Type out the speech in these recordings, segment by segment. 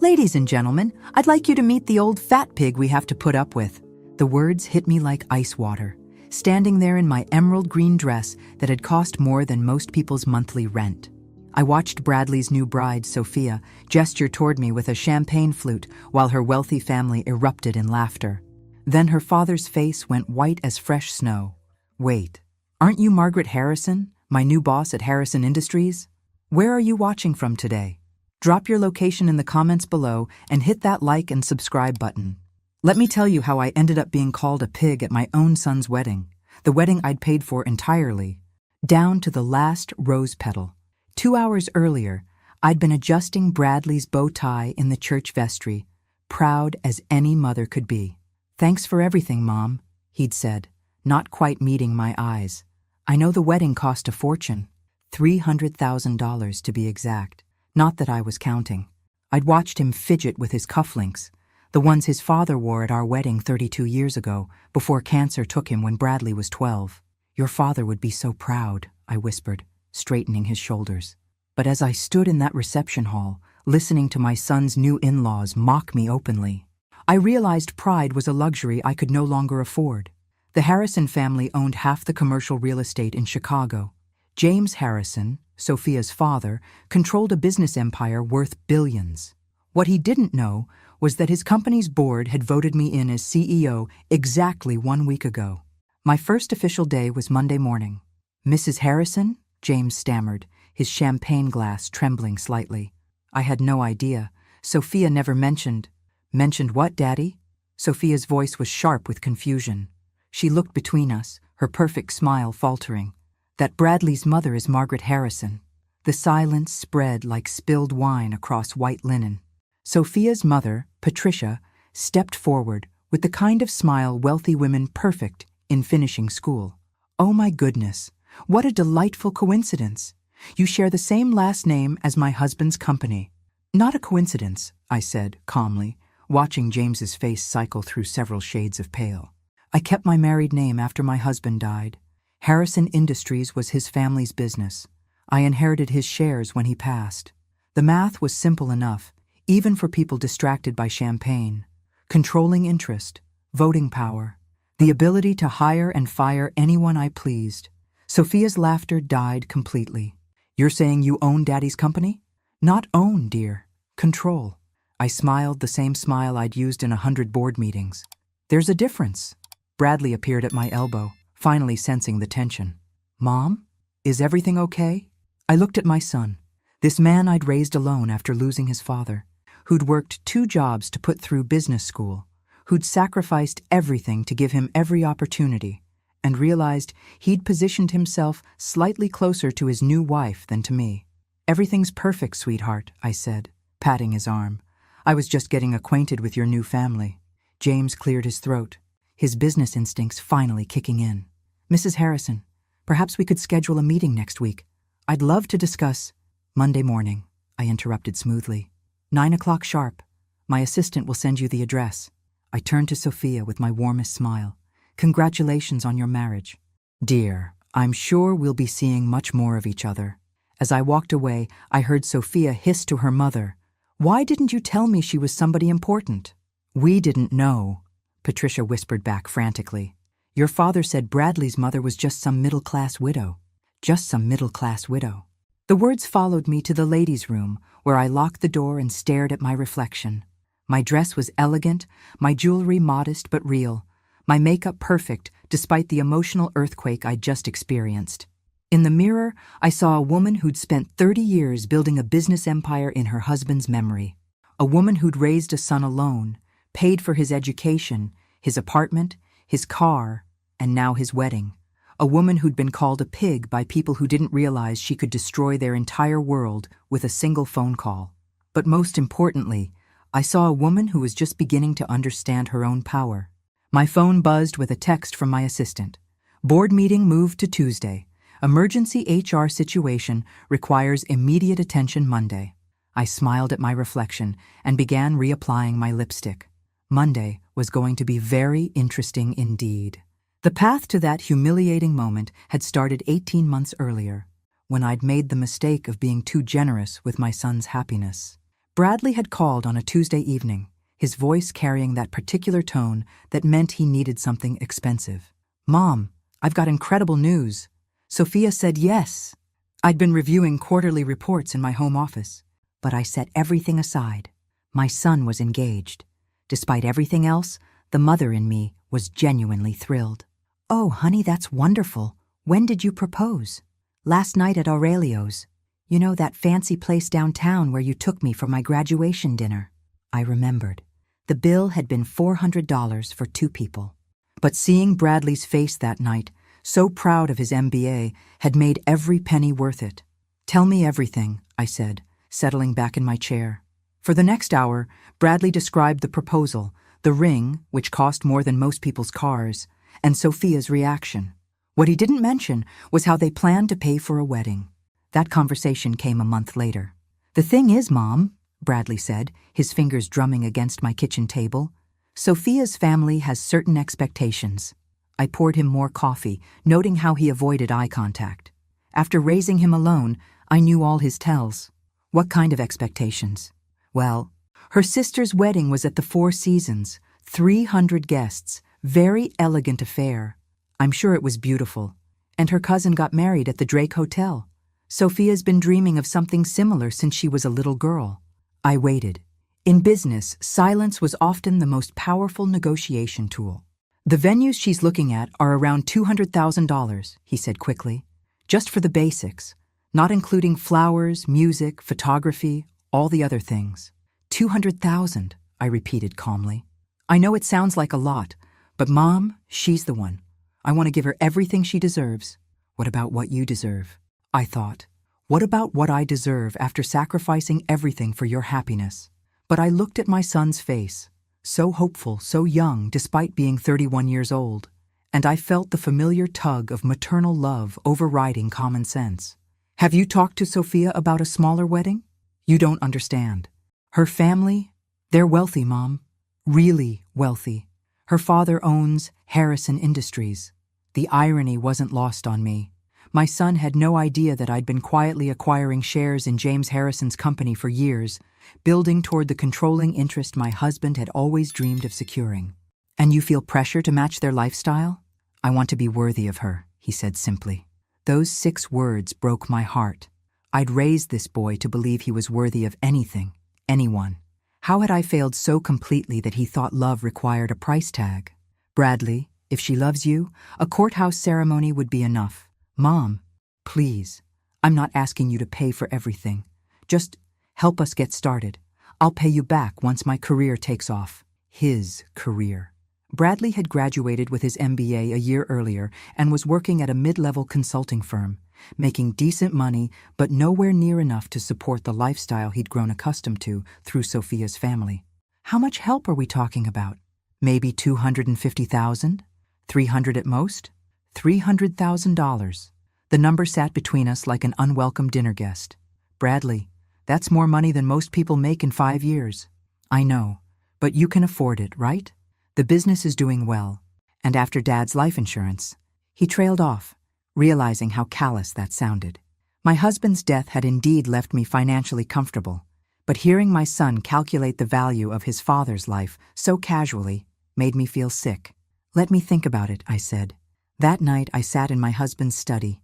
Ladies and gentlemen, I'd like you to meet the old fat pig we have to put up with. The words hit me like ice water, standing there in my emerald green dress that had cost more than most people's monthly rent. I watched Bradley's new bride, Sophia, gesture toward me with a champagne flute while her wealthy family erupted in laughter. Then her father's face went white as fresh snow. Wait, aren't you Margaret Harrison, my new boss at Harrison Industries? Where are you watching from today? Drop your location in the comments below and hit that like and subscribe button. Let me tell you how I ended up being called a pig at my own son's wedding, the wedding I'd paid for entirely, down to the last rose petal. 2 hours earlier, I'd been adjusting Bradley's bow tie in the church vestry, proud as any mother could be. "Thanks for everything, Mom," he'd said, not quite meeting my eyes. "I know the wedding cost a fortune, $300,000 to be exact. Not that I was counting. I'd watched him fidget with his cufflinks, the ones his father wore at our wedding 32 years ago, before cancer took him when Bradley was 12. "Your father would be so proud," I whispered, straightening his shoulders. But as I stood in that reception hall, listening to my son's new in-laws mock me openly, I realized pride was a luxury I could no longer afford. The Harrison family owned half the commercial real estate in Chicago. James Harrison, Sophia's father, controlled a business empire worth billions. What he didn't know was that his company's board had voted me in as CEO exactly 1 week ago. My first official day was Monday morning. "Mrs. Harrison?" James stammered, his champagne glass trembling slightly. I had no idea. Sophia never mentioned. "Mentioned what, Daddy?" Sophia's voice was sharp with confusion. She looked between us, her perfect smile faltering. "That Bradley's mother is Margaret Harrison." The silence spread like spilled wine across white linen. Sophia's mother, Patricia, stepped forward with the kind of smile wealthy women perfect in finishing school. "Oh my goodness, what a delightful coincidence. You share the same last name as my husband's company." "Not a coincidence," I said calmly, watching James's face cycle through several shades of pale. "I kept my married name after my husband died. Harrison Industries was his family's business. I inherited his shares when he passed. The math was simple enough, even for people distracted by champagne. Controlling interest, voting power, the ability to hire and fire anyone I pleased." Sophia's laughter died completely. "You're saying you own Daddy's company?" "Not own, dear. Control." I smiled the same smile I'd used in 100 board meetings. "There's a difference." Bradley appeared at my elbow, finally sensing the tension. "Mom, is everything okay?" I looked at my son, this man I'd raised alone after losing his father, who'd worked 2 jobs to put through business school, who'd sacrificed everything to give him every opportunity, and realized he'd positioned himself slightly closer to his new wife than to me. "Everything's perfect, sweetheart," I said, patting his arm. "I was just getting acquainted with your new family." James cleared his throat, his business instincts finally kicking in. "Mrs. Harrison, perhaps we could schedule a meeting next week. I'd love to discuss—" "Monday morning," I interrupted smoothly. 9 o'clock sharp. My assistant will send you the address." I turned to Sophia with my warmest smile. "Congratulations on your marriage. Dear, I'm sure we'll be seeing much more of each other." As I walked away, I heard Sophia hiss to her mother, "Why didn't you tell me she was somebody important?" "We didn't know," Patricia whispered back frantically. "Your father said Bradley's mother was just some middle-class widow. Just some middle-class widow." The words followed me to the ladies' room, where I locked the door and stared at my reflection. My dress was elegant, my jewelry modest but real, my makeup perfect despite the emotional earthquake I'd just experienced. In the mirror, I saw a woman who'd spent 30 years building a business empire in her husband's memory. A woman who'd raised a son alone, paid for his education, his apartment, his car, and now his wedding. A woman who'd been called a pig by people who didn't realize she could destroy their entire world with a single phone call. But most importantly, I saw a woman who was just beginning to understand her own power. My phone buzzed with a text from my assistant. "Board meeting moved to Tuesday. Emergency HR situation requires immediate attention Monday." I smiled at my reflection and began reapplying my lipstick. Monday was going to be very interesting indeed. The path to that humiliating moment had started 18 months earlier, when I'd made the mistake of being too generous with my son's happiness. Bradley had called on a Tuesday evening, his voice carrying that particular tone that meant he needed something expensive. "Mom, I've got incredible news." Sophia said yes. I'd been reviewing quarterly reports in my home office, but I set everything aside. My son was engaged. Despite everything else, the mother in me was genuinely thrilled. "Oh, honey, that's wonderful. When did you propose?" "Last night at Aurelio's. You know, that fancy place downtown where you took me for my graduation dinner." I remembered. The bill had been $400 for 2 people. But seeing Bradley's face that night, so proud of his MBA, had made every penny worth it. "Tell me everything," I said, settling back in my chair. For the next hour, Bradley described the proposal, the ring, which cost more than most people's cars, and Sophia's reaction. What he didn't mention was how they planned to pay for a wedding. That conversation came a month later. "The thing is, Mom," Bradley said, his fingers drumming against my kitchen table, "Sophia's family has certain expectations." I poured him more coffee, noting how he avoided eye contact. After raising him alone, I knew all his tells. "What kind of expectations?" "Well, her sister's wedding was at the Four Seasons, 300 guests, very elegant affair. I'm sure it was beautiful. And her cousin got married at the Drake Hotel. Sophia's been dreaming of something similar since she was a little girl." I waited. In business, silence was often the most powerful negotiation tool. "The venues she's looking at are around $200,000, he said quickly. "Just for the basics, not including flowers, music, photography, all the other things." $200,000, I repeated calmly. "I know it sounds like a lot, but Mom, she's the one. I want to give her everything she deserves." "What about what you deserve?" I thought. "What about what I deserve after sacrificing everything for your happiness?" But I looked at my son's face, so hopeful, so young despite being 31 years old, and I felt the familiar tug of maternal love overriding common sense. "Have you talked to Sophia about a smaller wedding?" "You don't understand. Her family, they're wealthy, Mom. Really wealthy. Her father owns Harrison Industries." The irony wasn't lost on me. My son had no idea that I'd been quietly acquiring shares in James Harrison's company for years, building toward the controlling interest my husband had always dreamed of securing. "And you feel pressure to match their lifestyle?" "I want to be worthy of her," he said simply. Those 6 words broke my heart. I'd raised this boy to believe he was worthy of anything, anyone. How had I failed so completely that he thought love required a price tag? "Bradley, if she loves you, a courthouse ceremony would be enough." "Mom, please, I'm not asking you to pay for everything. Just help us get started. I'll pay you back once my career takes off." His career. Bradley had graduated with his MBA a year earlier and was working at a mid-level consulting firm, making decent money but nowhere near enough to support the lifestyle he'd grown accustomed to through Sophia's family. "How much help are we talking about? Maybe $250,000? $300 at most?" $300,000. The number sat between us like an unwelcome dinner guest. "Bradley, that's more money than most people make in 5 years." "I know, but you can afford it, right? The business is doing well. And after Dad's life insurance." He trailed off, realizing how callous that sounded. My husband's death had indeed left me financially comfortable, but hearing my son calculate the value of his father's life so casually made me feel sick. "Let me think about it," I said. That night I sat in my husband's study,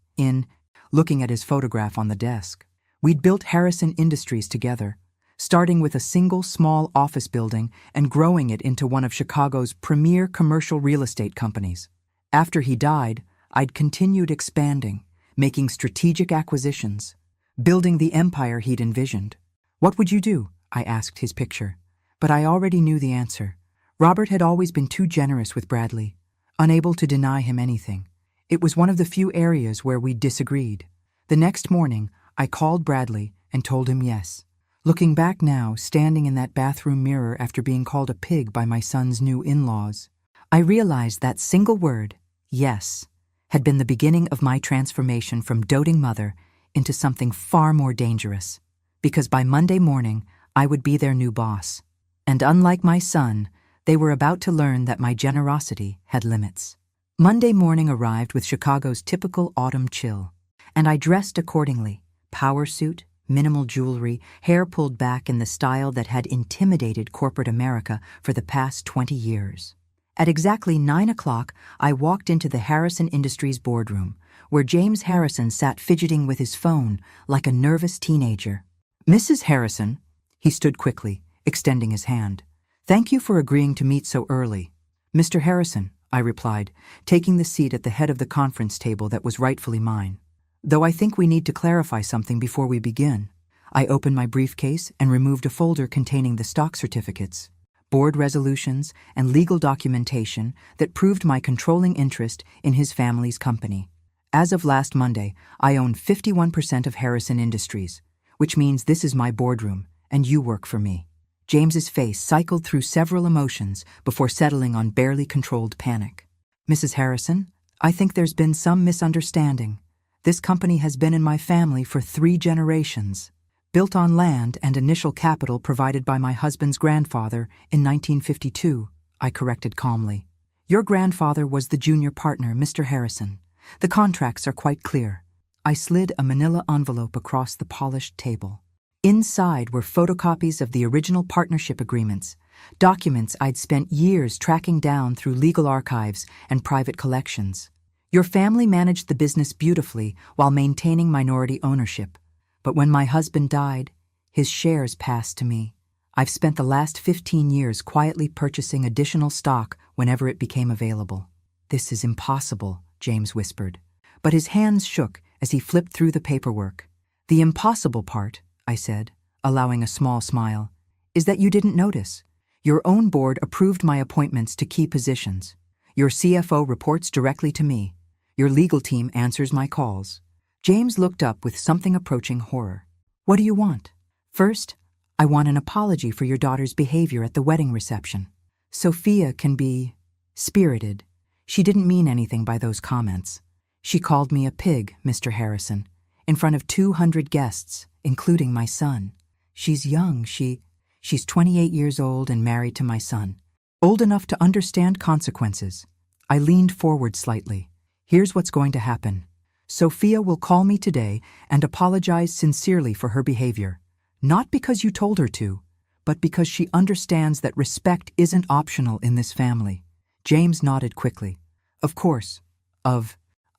looking at his photograph on the desk. We'd built Harrison Industries together, starting with a single small office building and growing it into one of Chicago's premier commercial real estate companies. After he died, I'd continued expanding, making strategic acquisitions, building the empire he'd envisioned. "What would you do?" I asked his picture. But I already knew the answer. Robert had always been too generous with Bradley, unable to deny him anything. It was one of the few areas where we disagreed. The next morning, I called Bradley and told him yes. Looking back now, standing in that bathroom mirror after being called a pig by my son's new in-laws, I realized that single word, yes, had been the beginning of my transformation from doting mother into something far more dangerous. Because by Monday morning, I would be their new boss. And unlike my son, they were about to learn that my generosity had limits. Monday morning arrived with Chicago's typical autumn chill, and I dressed accordingly: power suit, Minimal jewelry, hair pulled back in the style that had intimidated corporate America for the past 20 years. At exactly 9 o'clock, I walked into the Harrison Industries boardroom, where James Harrison sat fidgeting with his phone like a nervous teenager. "Mrs. Harrison," he stood quickly, extending his hand. "Thank you for agreeing to meet so early." "Mr. Harrison," I replied, taking the seat at the head of the conference table that was rightfully mine. "Though I think we need to clarify something before we begin." I opened my briefcase and removed a folder containing the stock certificates, board resolutions, and legal documentation that proved my controlling interest in his family's company. As of last Monday, I own 51% of Harrison Industries, which means this is my boardroom, and you work for me. James's face cycled through several emotions before settling on barely controlled panic. "Mrs. Harrison, I think there's been some misunderstanding. This company has been in my family for 3 generations, built on land and initial capital provided by my husband's grandfather in 1952, I corrected calmly. "Your grandfather was the junior partner, Mr. Harrison. The contracts are quite clear." I slid a manila envelope across the polished table. Inside were photocopies of the original partnership agreements, documents I'd spent years tracking down through legal archives and private collections. "Your family managed the business beautifully while maintaining minority ownership. But when my husband died, his shares passed to me. I've spent the last 15 years quietly purchasing additional stock whenever it became available." "This is impossible," James whispered. But his hands shook as he flipped through the paperwork. "The impossible part," I said, allowing a small smile, "is that you didn't notice. Your own board approved my appointments to key positions. Your CFO reports directly to me. Your legal team answers my calls." James looked up with something approaching horror. "What do you want?" "First, I want an apology for your daughter's behavior at the wedding reception. Sophia can be spirited. She didn't mean anything by those comments. She called me a pig, Mr. Harrison, in front of 200 guests, including my son. She's young, she's 28 years old and married to my son. Old enough to understand consequences." I leaned forward slightly. "Here's what's going to happen. Sophia will call me today and apologize sincerely for her behavior. Not because you told her to, but because she understands that respect isn't optional in this family." James nodded quickly. "Of course.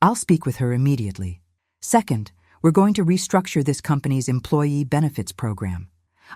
I'll speak with her immediately. Second, we're going to restructure this company's employee benefits program.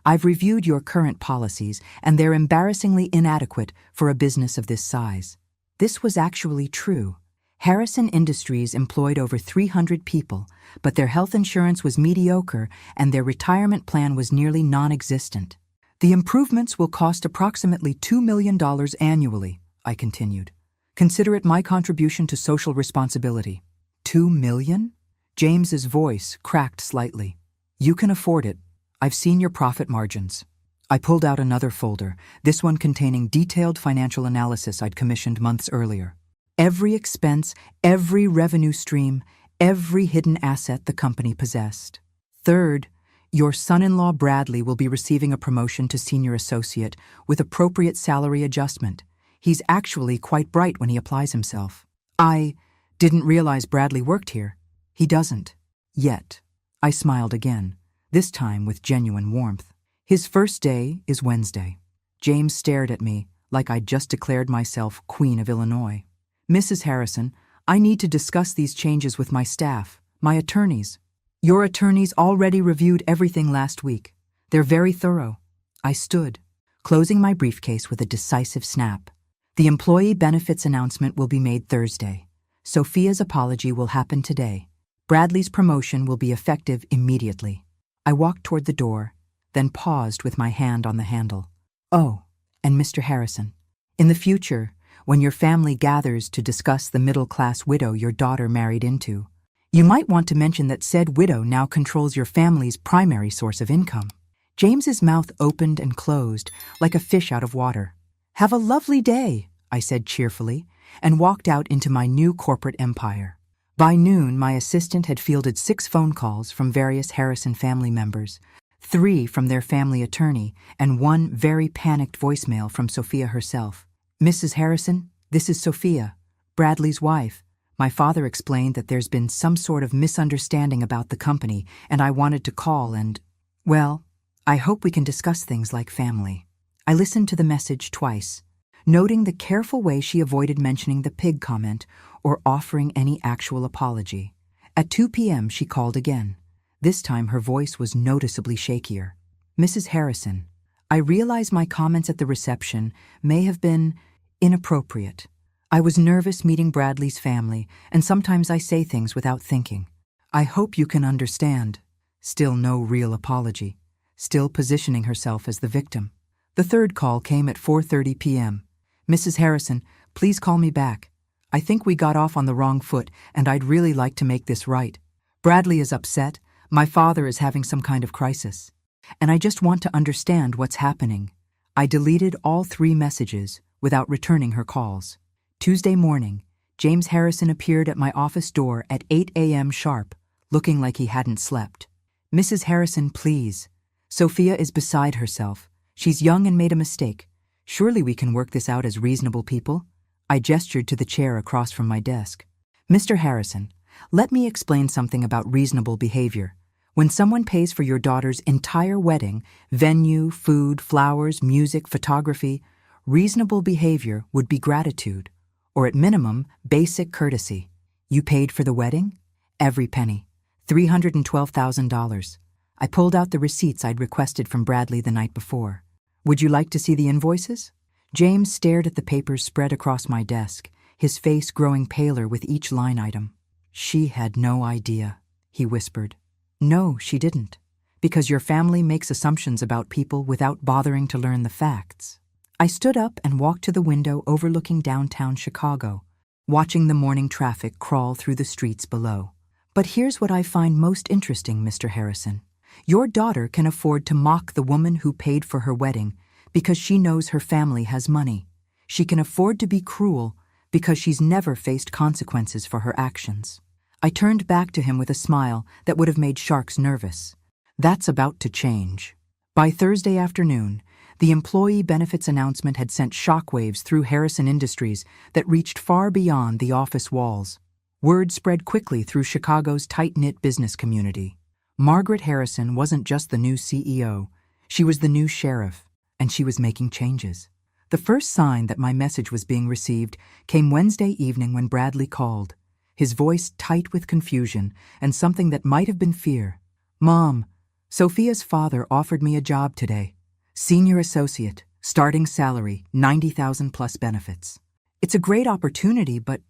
I've reviewed your current policies, and they're embarrassingly inadequate for a business of this size." This was actually true. Harrison Industries employed over 300 people, but their health insurance was mediocre and their retirement plan was nearly non-existent. "The improvements will cost approximately $2 million annually," I continued. "Consider it my contribution to social responsibility." $2 million? James's voice cracked slightly. "You can afford it. I've seen your profit margins." I pulled out another folder, this one containing detailed financial analysis I'd commissioned months earlier. Every expense, every revenue stream, every hidden asset the company possessed. Third, your son-in-law Bradley will be receiving a promotion to senior associate with appropriate salary adjustment. He's actually quite bright when he applies himself. I didn't realize Bradley worked here. He doesn't. Yet. I smiled again, this time with genuine warmth. His first day is Wednesday. James stared at me like I'd just declared myself Queen of Illinois. "Mrs. Harrison, I need to discuss these changes with my staff, my attorneys." "Your attorneys already reviewed everything last week. They're very thorough." I stood, closing my briefcase with a decisive snap. "The employee benefits announcement will be made Thursday. Sophia's apology will happen today. Bradley's promotion will be effective immediately." I walked toward the door, then paused with my hand on the handle. "Oh, and Mr. Harrison, in the future, when your family gathers to discuss the middle-class widow your daughter married into, you might want to mention that said widow now controls your family's primary source of income." James's mouth opened and closed like a fish out of water. "Have a lovely day," I said cheerfully, and walked out into my new corporate empire. By noon, my assistant had fielded 6 phone calls from various Harrison family members, 3 from their family attorney, and 1 very panicked voicemail from Sophia herself. "Mrs. Harrison, this is Sophia, Bradley's wife. My father explained that there's been some sort of misunderstanding about the company, and I wanted to call and, well, I hope we can discuss things like family. I listened to the message twice, noting the careful way she avoided mentioning the pig comment or offering any actual apology. At 2 p.m. she called again. This time her voice was noticeably shakier. Mrs. Harrison, I realize my comments at the reception may have been inappropriate. I was nervous meeting Bradley's family, and sometimes I say things without thinking. I hope you can understand. Still no real apology. Still positioning herself as the victim. The third call came at 4:30 p.m. Mrs. Harrison, please call me back. I think we got off on the wrong foot, and I'd really like to make this right. Bradley is upset. My father is having some kind of crisis. And I just want to understand what's happening. I deleted all 3 messages without returning her calls. Tuesday morning, James Harrison appeared at my office door at 8 a.m. sharp, looking like he hadn't slept. Mrs. Harrison, please. Sophia is beside herself. She's young and made a mistake. Surely we can work this out as reasonable people. I gestured to the chair across from my desk. Mr. Harrison, let me explain something about reasonable behavior. When someone pays for your daughter's entire wedding, venue, food, flowers, music, photography, reasonable behavior would be gratitude, or at minimum, basic courtesy. You paid for the wedding? Every penny. $312,000. I pulled out the receipts I'd requested from Bradley the night before. Would you like to see the invoices? James stared at the papers spread across my desk, his face growing paler with each line item. She had no idea, he whispered. No, she didn't. Because your family makes assumptions about people without bothering to learn the facts. I stood up and walked to the window overlooking downtown Chicago, watching the morning traffic crawl through the streets below. But here's what I find most interesting, Mr. Harrison. Your daughter can afford to mock the woman who paid for her wedding because she knows her family has money. She can afford to be cruel because she's never faced consequences for her actions. I turned back to him with a smile that would have made sharks nervous. That's about to change. By Thursday afternoon, the employee benefits announcement had sent shockwaves through Harrison Industries that reached far beyond the office walls. Word spread quickly through Chicago's tight-knit business community. Margaret Harrison wasn't just the new CEO, she was the new sheriff, and she was making changes. The first sign that my message was being received came Wednesday evening when Bradley called, his voice tight with confusion and something that might have been fear. Mom, Sophia's father offered me a job today. Senior associate, starting salary, $90,000 plus benefits. It's a great opportunity, but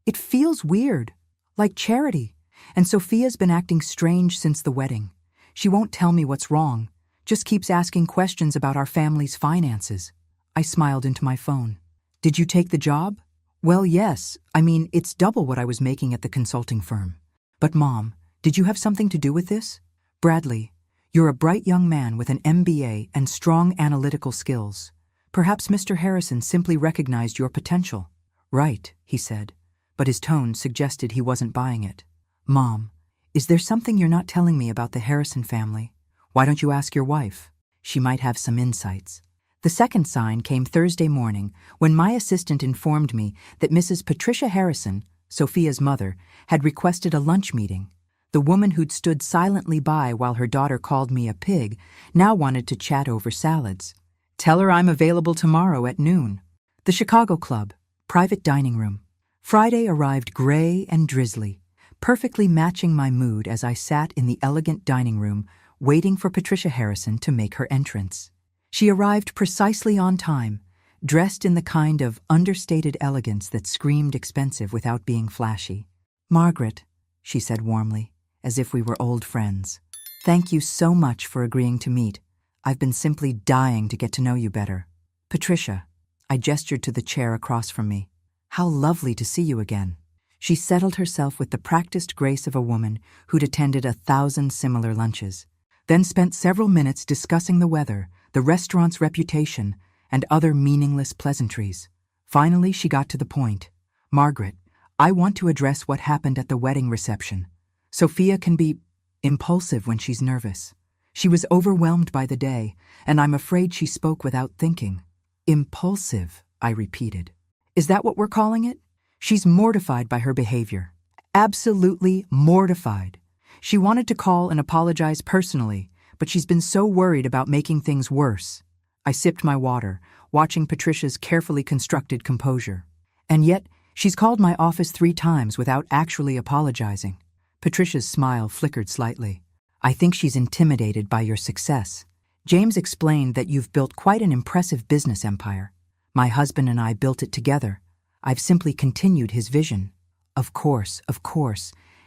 it feels weird, like charity. And Sophia's been acting strange since the wedding. She won't tell me what's wrong, just keeps asking questions about our family's finances. I smiled into my phone. Did you take the job? Well, yes. I mean, it's double what I was making at the consulting firm. But Mom, did you have something to do with this? Bradley, you're a bright young man with an MBA and strong analytical skills. Perhaps Mr. Harrison simply recognized your potential. Right, he said, but his tone suggested he wasn't buying it. Mom, is there something you're not telling me about the Harrison family? Why don't you ask your wife? She might have some insights. The second sign came Thursday morning when my assistant informed me that Mrs. Patricia Harrison, Sophia's mother, had requested a lunch meeting. The woman who'd stood silently by while her daughter called me a pig now wanted to chat over salads. Tell her I'm available tomorrow at noon. The Chicago Club, private dining room. Friday arrived gray and drizzly, perfectly matching my mood as I sat in the elegant dining room waiting for Patricia Harrison to make her entrance. She arrived precisely on time, dressed in the kind of understated elegance that screamed expensive without being flashy. Margaret, she said warmly, as if we were old friends. Thank you so much for agreeing to meet. I've been simply dying to get to know you better. Patricia, I gestured to the chair across from me. How lovely to see you again. She settled herself with the practiced grace of a woman who'd attended 1,000 similar lunches, then spent several minutes discussing the weather, the restaurant's reputation, and other meaningless pleasantries. Finally, she got to the point. Margaret, I want to address what happened at the wedding reception. Sophia can be impulsive when she's nervous. She was overwhelmed by the day, and I'm afraid she spoke without thinking. Impulsive, I repeated. Is that what we're calling it? She's mortified by her behavior. Absolutely mortified. She wanted to call and apologize personally, but she's been so worried about making things worse. I sipped my water, watching Patricia's carefully constructed composure. And yet, she's called my office 3 times without actually apologizing. Patricia's smile flickered slightly. I think she's intimidated by your success. James explained that you've built quite an impressive business empire. My husband and I built it together. I've simply continued his vision. Of course.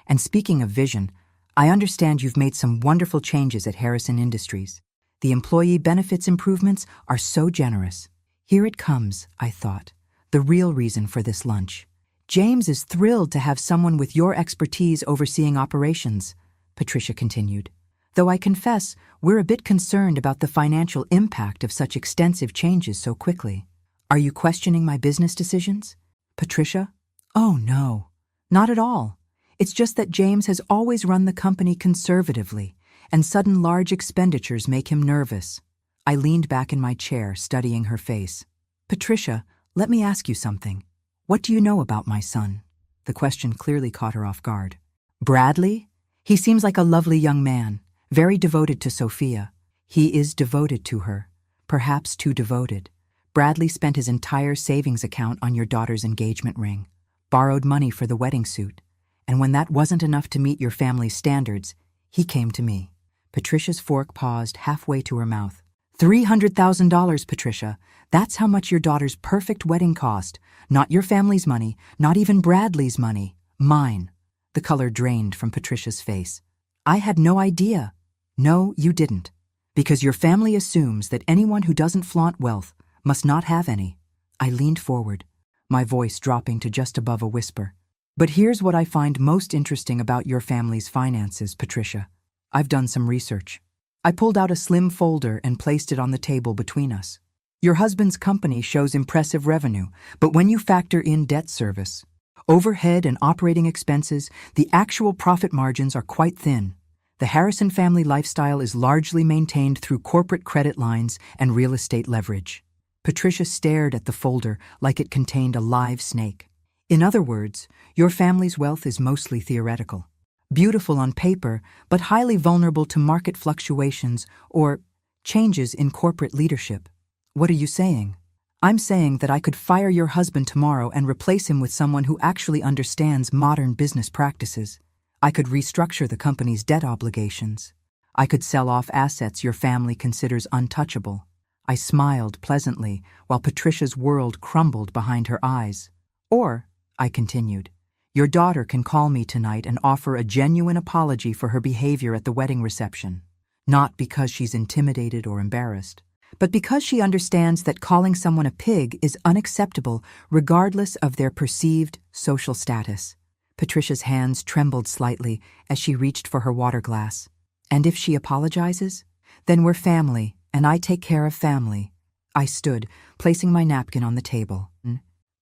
And speaking of vision, I understand you've made some wonderful changes at Harrison Industries. The employee benefits improvements are so generous. Here it comes, I thought, the real reason for this lunch. James is thrilled to have someone with your expertise overseeing operations, Patricia continued. Though I confess, we're a bit concerned about the financial impact of such extensive changes so quickly. Are you questioning my business decisions? Patricia? Oh no, not at all. It's just that James has always run the company conservatively, and sudden large expenditures make him nervous. I leaned back in my chair, studying her face. Patricia, let me ask you something. What do you know about my son? The question clearly caught her off guard. Bradley? He seems like a lovely young man, very devoted to Sophia. He is devoted to her, perhaps too devoted. Bradley spent his entire savings account on your daughter's engagement ring, borrowed money for the wedding suit, and when that wasn't enough to meet your family's standards, he came to me. Patricia's fork paused halfway to her mouth. $300,000, Patricia. That's how much your daughter's perfect wedding cost. Not your family's money, not even Bradley's money. Mine. The color drained from Patricia's face. I had no idea. No, you didn't. Because your family assumes that anyone who doesn't flaunt wealth must not have any. I leaned forward, my voice dropping to just above a whisper. But here's what I find most interesting about your family's finances, Patricia. I've done some research. I pulled out a slim folder and placed it on the table between us. Your husband's company shows impressive revenue, but when you factor in debt service, overhead and operating expenses, the actual profit margins are quite thin. The Harrison family lifestyle is largely maintained through corporate credit lines and real estate leverage. Patricia stared at the folder like it contained a live snake. In other words, your family's wealth is mostly theoretical. Beautiful on paper, but highly vulnerable to market fluctuations or changes in corporate leadership. What are you saying? I'm saying that I could fire your husband tomorrow and replace him with someone who actually understands modern business practices. I could restructure the company's debt obligations. I could sell off assets your family considers untouchable. I smiled pleasantly while Patricia's world crumbled behind her eyes. Or, I continued, your daughter can call me tonight and offer a genuine apology for her behavior at the wedding reception. Not because she's intimidated or embarrassed, but because she understands that calling someone a pig is unacceptable regardless of their perceived social status. Patricia's hands trembled slightly as she reached for her water glass. And if she apologizes? Then we're family, and I take care of family. I stood, placing my napkin on the table.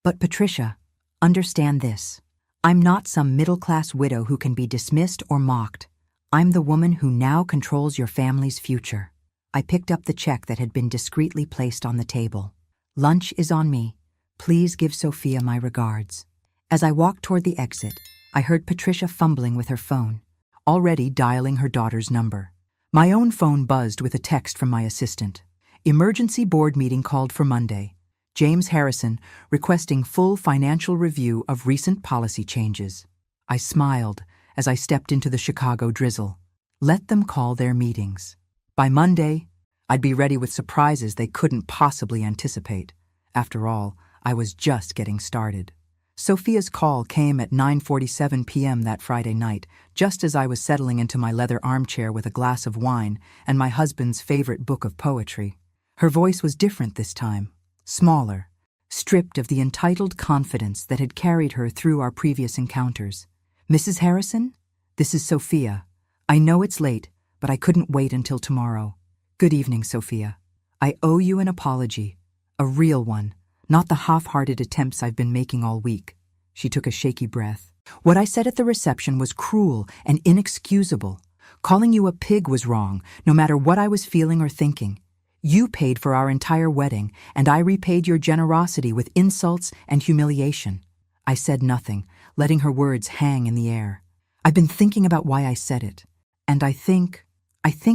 But Patricia, understand this. I'm not some middle-class widow who can be dismissed or mocked. I'm the woman who now controls your family's future. I picked up the check that had been discreetly placed on the table. Lunch is on me. Please give Sophia my regards. As I walked toward the exit, I heard Patricia fumbling with her phone, already dialing her daughter's number. My own phone buzzed with a text from my assistant. Emergency board meeting called for Monday. James Harrison requesting full financial review of recent policy changes. I smiled as I stepped into the Chicago drizzle. Let them call their meetings. By Monday, I'd be ready with surprises they couldn't possibly anticipate. After all, I was just getting started. Sophia's call came at 9:47 p.m. that Friday night, just as I was settling into my leather armchair with a glass of wine and my husband's favorite book of poetry. Her voice was different this time, smaller, stripped of the entitled confidence that had carried her through our previous encounters. Mrs. Harrison, this is Sophia. I know it's late, but I couldn't wait until tomorrow. Good evening, Sophia. I owe you an apology, a real one, not the half-hearted attempts I've been making all week. She took a shaky breath. What I said at the reception was cruel and inexcusable. Calling you a pig was wrong, no matter what I was feeling or thinking. You paid for our entire wedding, and I repaid your generosity with insults and humiliation. I said nothing, letting her words hang in the air. I've been thinking about why I said it, and I think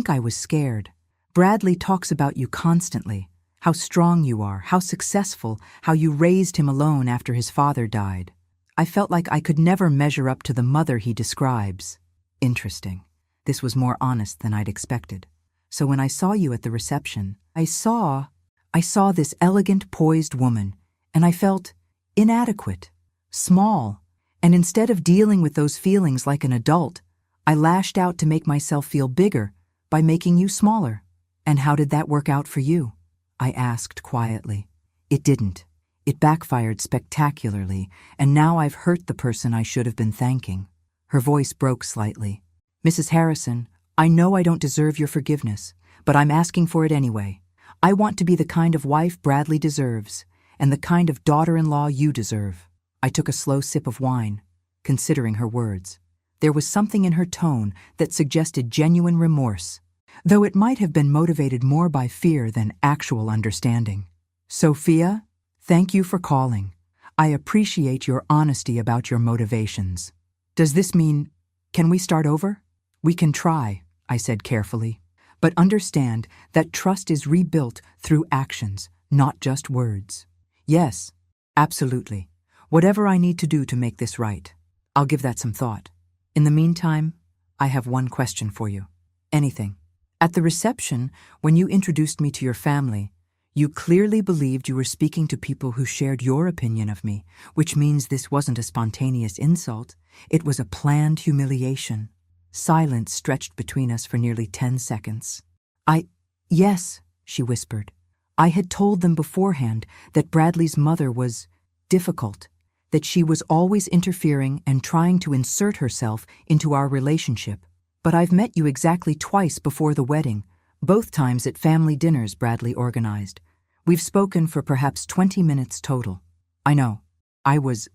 I was scared. Bradley talks about you constantly, how strong you are, how successful, how you raised him alone after his father died. I felt like I could never measure up to the mother he describes. Interesting. This was more honest than I'd expected. So when I saw you at the reception, I saw this elegant, poised woman, and I felt inadequate, small, and instead of dealing with those feelings like an adult, I lashed out to make myself feel bigger by making you smaller. And how did that work out for you? I asked quietly. It didn't. It backfired spectacularly, and now I've hurt the person I should have been thanking. Her voice broke slightly. Mrs. Harrison, I know I don't deserve your forgiveness, but I'm asking for it anyway. I want to be the kind of wife Bradley deserves, and the kind of daughter-in-law you deserve. I took a slow sip of wine, considering her words. There was something in her tone that suggested genuine remorse, though it might have been motivated more by fear than actual understanding. Sophia, thank you for calling. I appreciate your honesty about your motivations. Does this mean, can we start over? We can try, I said carefully, but understand that trust is rebuilt through actions, not just words. Yes, absolutely. Whatever I need to do to make this right, I'll give that some thought. In the meantime, I have one question for you. Anything. At the reception, when you introduced me to your family, you clearly believed you were speaking to people who shared your opinion of me, which means this wasn't a spontaneous insult. It was a planned humiliation. Silence stretched between us for nearly 10 seconds. Yes, she whispered. I had told them beforehand that Bradley's mother was difficult, that she was always interfering and trying to insert herself into our relationship. But I've met you exactly twice before the wedding, both times at family dinners Bradley organized. We've spoken for perhaps 20 minutes total. I know. I was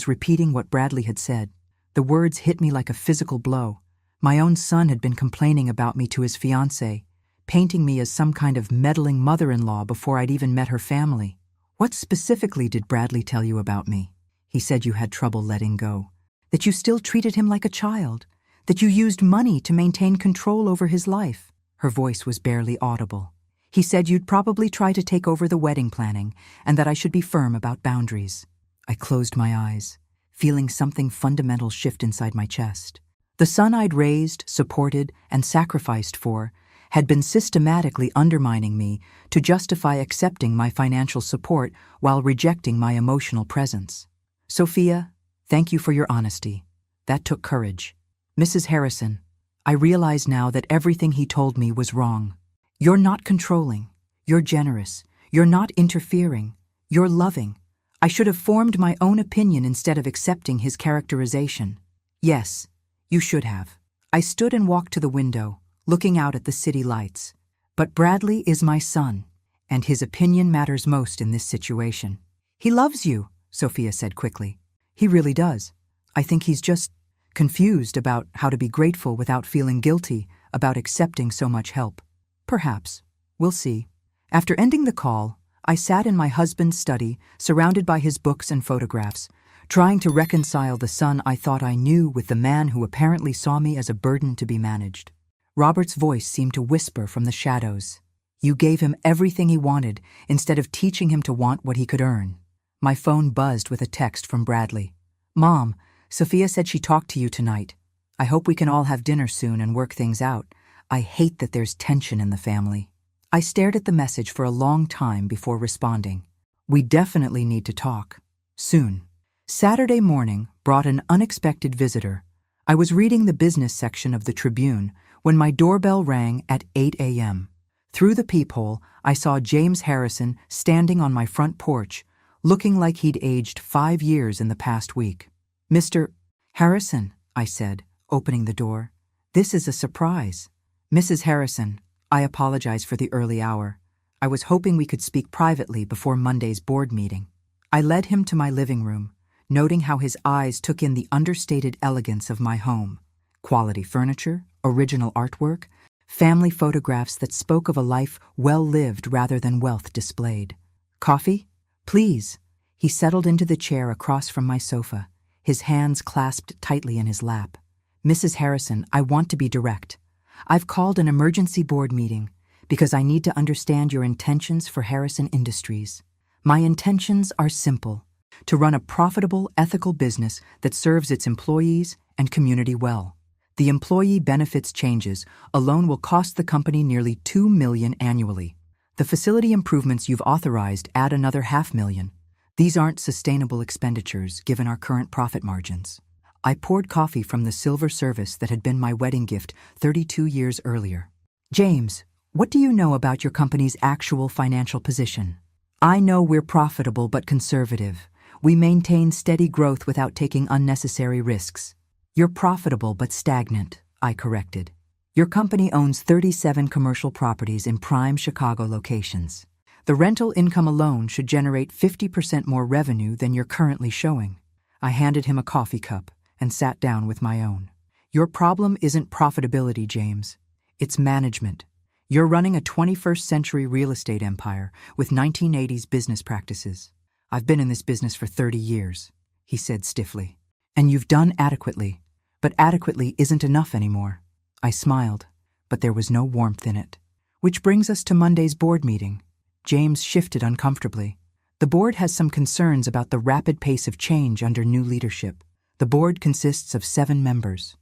repeating what Bradley had said. The words hit me like a physical blow. My own son had been complaining about me to his fiancée, painting me as some kind of meddling mother-in-law before I'd even met her family. What specifically did Bradley tell you about me? He said you had trouble letting go, that you still treated him like a child, that you used money to maintain control over his life. Her voice was barely audible. He said you'd probably try to take over the wedding planning and that I should be firm about boundaries. I closed my eyes, feeling something fundamental shift inside my chest. The son I'd raised, supported, and sacrificed for had been systematically undermining me to justify accepting my financial support while rejecting my emotional presence. Sophia, thank you for your honesty. That took courage. Mrs. Harrison, I realize now that everything he told me was wrong. You're not controlling. You're generous. You're not interfering. You're loving. I should have formed my own opinion instead of accepting his characterization. Yes, you should have. I stood and walked to the window, looking out at the city lights. But Bradley is my son, and his opinion matters most in this situation. He loves you, Sophia said quickly. He really does. I think he's just confused about how to be grateful without feeling guilty about accepting so much help. Perhaps. We'll see. After ending the call, I sat in my husband's study, surrounded by his books and photographs, trying to reconcile the son I thought I knew with the man who apparently saw me as a burden to be managed. Robert's voice seemed to whisper from the shadows. You gave him everything he wanted instead of teaching him to want what he could earn. My phone buzzed with a text from Bradley. Mom, Sophia said she talked to you tonight. I hope we can all have dinner soon and work things out. I hate that there's tension in the family. I stared at the message for a long time before responding. We definitely need to talk. Soon. Saturday morning brought an unexpected visitor. I was reading the business section of the Tribune when my doorbell rang at 8 a.m. Through the peephole, I saw James Harrison standing on my front porch, looking like he'd aged 5 years in the past week. Mr. Harrison, I said, opening the door. This is a surprise. Mrs. Harrison, I apologize for the early hour. I was hoping we could speak privately before Monday's board meeting. I led him to my living room, noting how his eyes took in the understated elegance of my home. Quality furniture, original artwork, family photographs that spoke of a life well lived rather than wealth displayed. Coffee? Please. He settled into the chair across from my sofa, his hands clasped tightly in his lap. Mrs. Harrison, I want to be direct. I've called an emergency board meeting because I need to understand your intentions for Harrison Industries. My intentions are simple: to run a profitable, ethical business that serves its employees and community well. The employee benefits changes alone will cost the company nearly $2 million annually. The facility improvements you've authorized add another $500,000. These aren't sustainable expenditures given our current profit margins. I poured coffee from the silver service that had been my wedding gift 32 years earlier. James, what do you know about your company's actual financial position? I know we're profitable but conservative. We maintain steady growth without taking unnecessary risks. You're profitable but stagnant, I corrected. Your company owns 37 commercial properties in prime Chicago locations. The rental income alone should generate 50% more revenue than you're currently showing. I handed him a coffee cup and sat down with my own. Your problem isn't profitability, James. It's management. You're running a 21st century real estate empire with 1980s business practices. I've been in this business for 30 years, he said stiffly. And you've done adequately. But adequately isn't enough anymore. I smiled, but there was no warmth in it. Which brings us to Monday's board meeting. James shifted uncomfortably. The board has some concerns about the rapid pace of change under new leadership. The board consists of 7 members.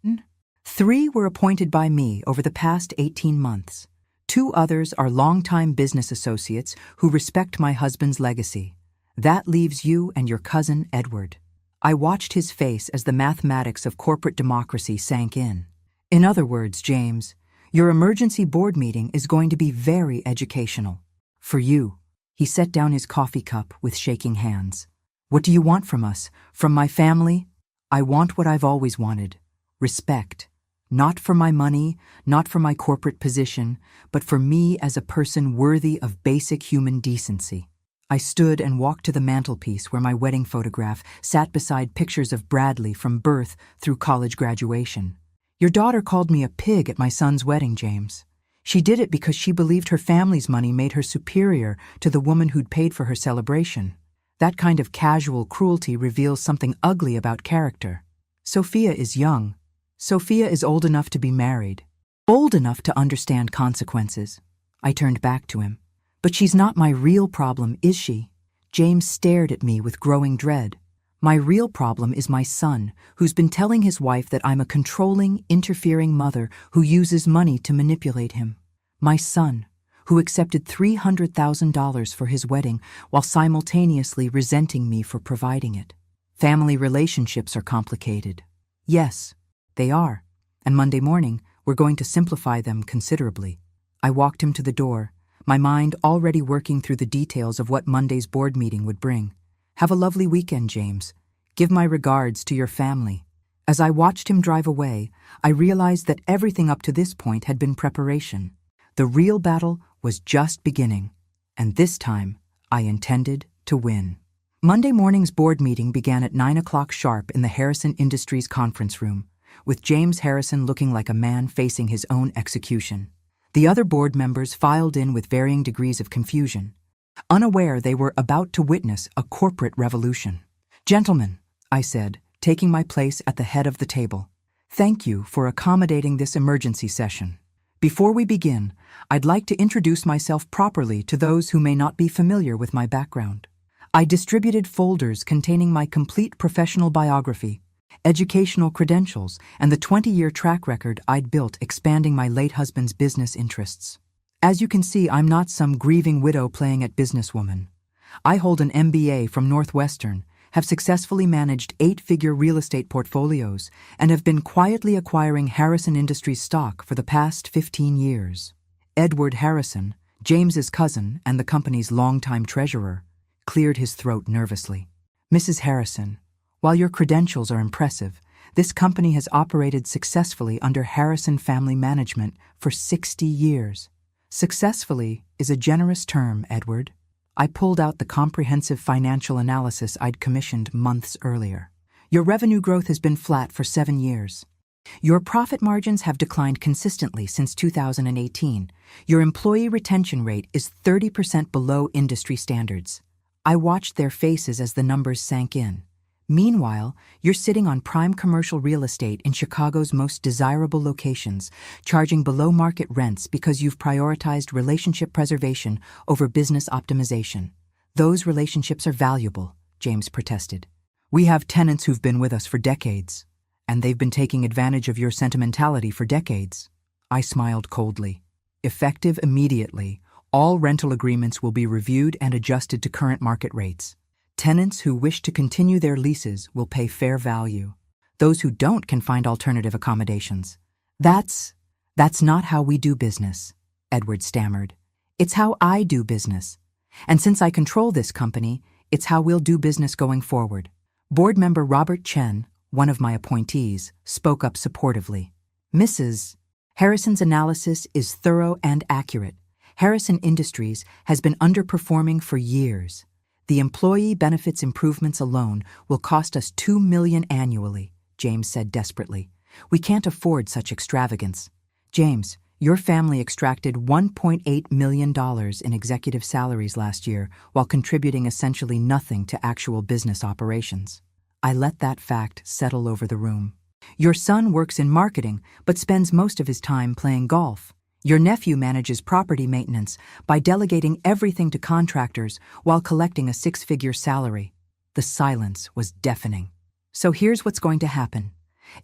3 were appointed by me over the past 18 months. 2 others are longtime business associates who respect my husband's legacy. That leaves you and your cousin, Edward. I watched his face as the mathematics of corporate democracy sank in. In other words, James, your emergency board meeting is going to be very educational. For you. He set down his coffee cup with shaking hands. What do you want from us? From my family? I want what I've always wanted. Respect. Not for my money, not for my corporate position, but for me as a person worthy of basic human decency. I stood and walked to the mantelpiece where my wedding photograph sat beside pictures of Bradley from birth through college graduation. Your daughter called me a pig at my son's wedding, James. She did it because she believed her family's money made her superior to the woman who'd paid for her celebration. That kind of casual cruelty reveals something ugly about character. Sophia is young. Sophia is old enough to be married. Old enough to understand consequences. I turned back to him. But she's not my real problem, is she? James stared at me with growing dread. My real problem is my son, who's been telling his wife that I'm a controlling, interfering mother who uses money to manipulate him. My son, who accepted $300,000 for his wedding while simultaneously resenting me for providing it. Family relationships are complicated. Yes, they are. And Monday morning, we're going to simplify them considerably. I walked him to the door, my mind already working through the details of what Monday's board meeting would bring. Have a lovely weekend, James. Give my regards to your family. As I watched him drive away, I realized that everything up to this point had been preparation. The real battle was just beginning, and this time I intended to win. Monday morning's board meeting began at 9 o'clock sharp in the Harrison Industries conference room, with James Harrison looking like a man facing his own execution. The other board members filed in with varying degrees of confusion, unaware they were about to witness a corporate revolution. Gentlemen, I said, taking my place at the head of the table, thank you for accommodating this emergency session. Before we begin, I'd like to introduce myself properly to those who may not be familiar with my background. I distributed folders containing my complete professional biography, educational credentials, and the 20-year track record I'd built expanding my late husband's business interests. As you can see, I'm not some grieving widow playing at businesswoman. I hold an MBA from Northwestern, have successfully managed 8-figure real estate portfolios, and have been quietly acquiring Harrison Industries stock for the past 15 years. Edward Harrison, James's cousin and the company's longtime treasurer, cleared his throat nervously. Mrs. Harrison, while your credentials are impressive, this company has operated successfully under Harrison family management for 60 years. Successfully is a generous term, Edward. I pulled out the comprehensive financial analysis I'd commissioned months earlier. Your revenue growth has been flat for 7 years. Your profit margins have declined consistently since 2018. Your employee retention rate is 30% below industry standards. I watched their faces as the numbers sank in. Meanwhile, you're sitting on prime commercial real estate in Chicago's most desirable locations, charging below-market rents because you've prioritized relationship preservation over business optimization. Those relationships are valuable, James protested. We have tenants who've been with us for decades, and they've been taking advantage of your sentimentality for decades. I smiled coldly. Effective immediately, all rental agreements will be reviewed and adjusted to current market rates. Tenants who wish to continue their leases will pay fair value. Those who don't can find alternative accommodations. That's not how we do business, Edward stammered. It's how I do business. And since I control this company, it's how we'll do business going forward. Board member Robert Chen, one of my appointees, spoke up supportively. Mrs. Harrison's analysis is thorough and accurate. Harrison Industries has been underperforming for years. The employee benefits improvements alone will cost us $2 million annually, James said desperately. We can't afford such extravagance. James, your family extracted $1.8 million in executive salaries last year while contributing essentially nothing to actual business operations. I let that fact settle over the room. Your son works in marketing but spends most of his time playing golf. Your nephew manages property maintenance by delegating everything to contractors while collecting a six-figure salary. The silence was deafening. So here's what's going to happen.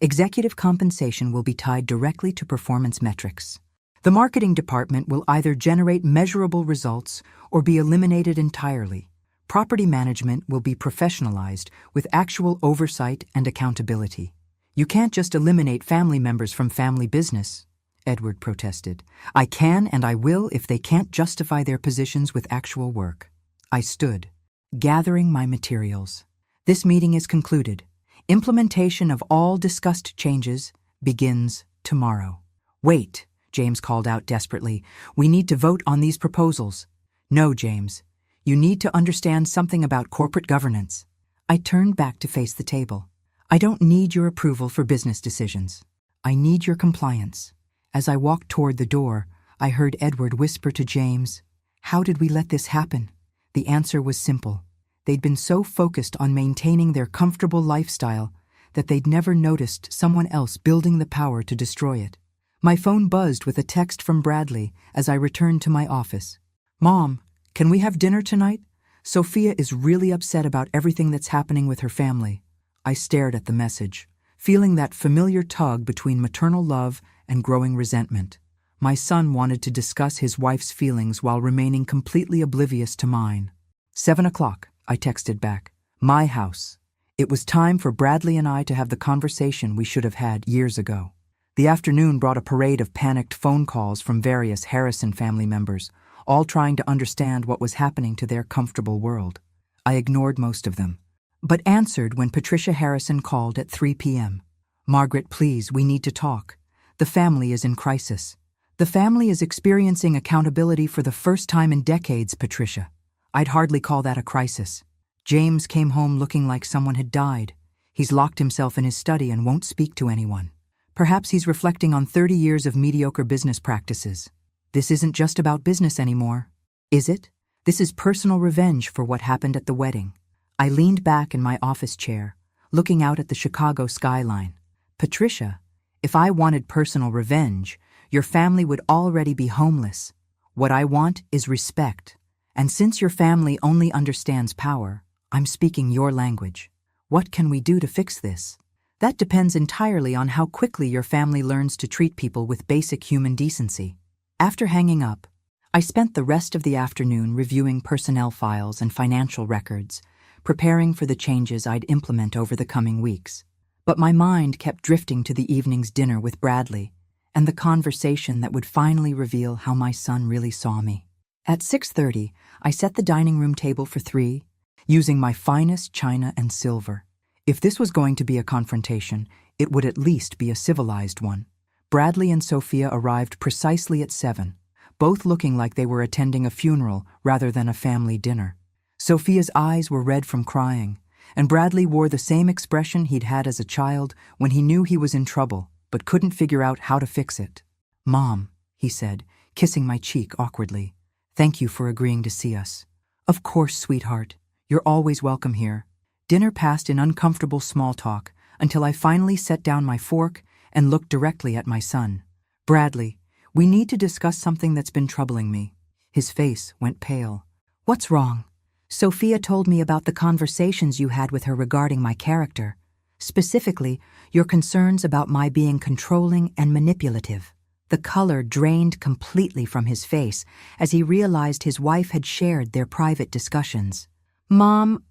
Executive compensation will be tied directly to performance metrics. The marketing department will either generate measurable results or be eliminated entirely. Property management will be professionalized with actual oversight and accountability. You can't just eliminate family members from family business, Edward protested. I can and I will if they can't justify their positions with actual work. I stood, gathering my materials. This meeting is concluded. Implementation of all discussed changes begins tomorrow. Wait, James called out desperately. We need to vote on these proposals. No, James. You need to understand something about corporate governance. I turned back to face the table. I don't need your approval for business decisions. I need your compliance. As I walked toward the door, I heard Edward whisper to James, "How did we let this happen?" The answer was simple. They'd been so focused on maintaining their comfortable lifestyle that they'd never noticed someone else building the power to destroy it. My phone buzzed with a text from Bradley as I returned to my office. "Mom, can we have dinner tonight? Sophia is really upset about everything that's happening with her family." I stared at the message, feeling that familiar tug between maternal love and growing resentment. My son wanted to discuss his wife's feelings while remaining completely oblivious to mine. 7 o'clock, I texted back. My house. It was time for Bradley and I to have the conversation we should have had years ago. The afternoon brought a parade of panicked phone calls from various Harrison family members, all trying to understand what was happening to their comfortable world. I ignored most of them, but answered when Patricia Harrison called at 3 p.m. "Margaret, please, we need to talk. The family is in crisis. The family is experiencing accountability for the first time in decades, Patricia. I'd hardly call that a crisis. James came home looking like someone had died. He's locked himself in his study and won't speak to anyone. Perhaps he's reflecting on 30 years of mediocre business practices. This isn't just about business anymore, is it? This is personal revenge for what happened at the wedding." I leaned back in my office chair, looking out at the Chicago skyline. "Patricia, if I wanted personal revenge, your family would already be homeless. What I want is respect. And since your family only understands power, I'm speaking your language. What can we do to fix this? That depends entirely on how quickly your family learns to treat people with basic human decency." After hanging up, I spent the rest of the afternoon reviewing personnel files and financial records, preparing for the changes I'd implement over the coming weeks. But my mind kept drifting to the evening's dinner with Bradley and the conversation that would finally reveal how my son really saw me. At 6:30, I set the dining room table for 3, using my finest china and silver. If this was going to be a confrontation, it would at least be a civilized one. Bradley and Sophia arrived precisely at 7, both looking like they were attending a funeral rather than a family dinner. Sophia's eyes were red from crying, and Bradley wore the same expression he'd had as a child when he knew he was in trouble but couldn't figure out how to fix it. "Mom," he said, kissing my cheek awkwardly, "thank you for agreeing to see us." "Of course, sweetheart. You're always welcome here. Dinner passed in uncomfortable small talk until I finally set down my fork and looked directly at my son. Bradley, we need to discuss something that's been troubling me. His face went pale. What's wrong? Sophia told me about the conversations you had with her regarding my character. Specifically, your concerns about my being controlling and manipulative. The color drained completely from his face as he realized his wife had shared their private discussions. Mom,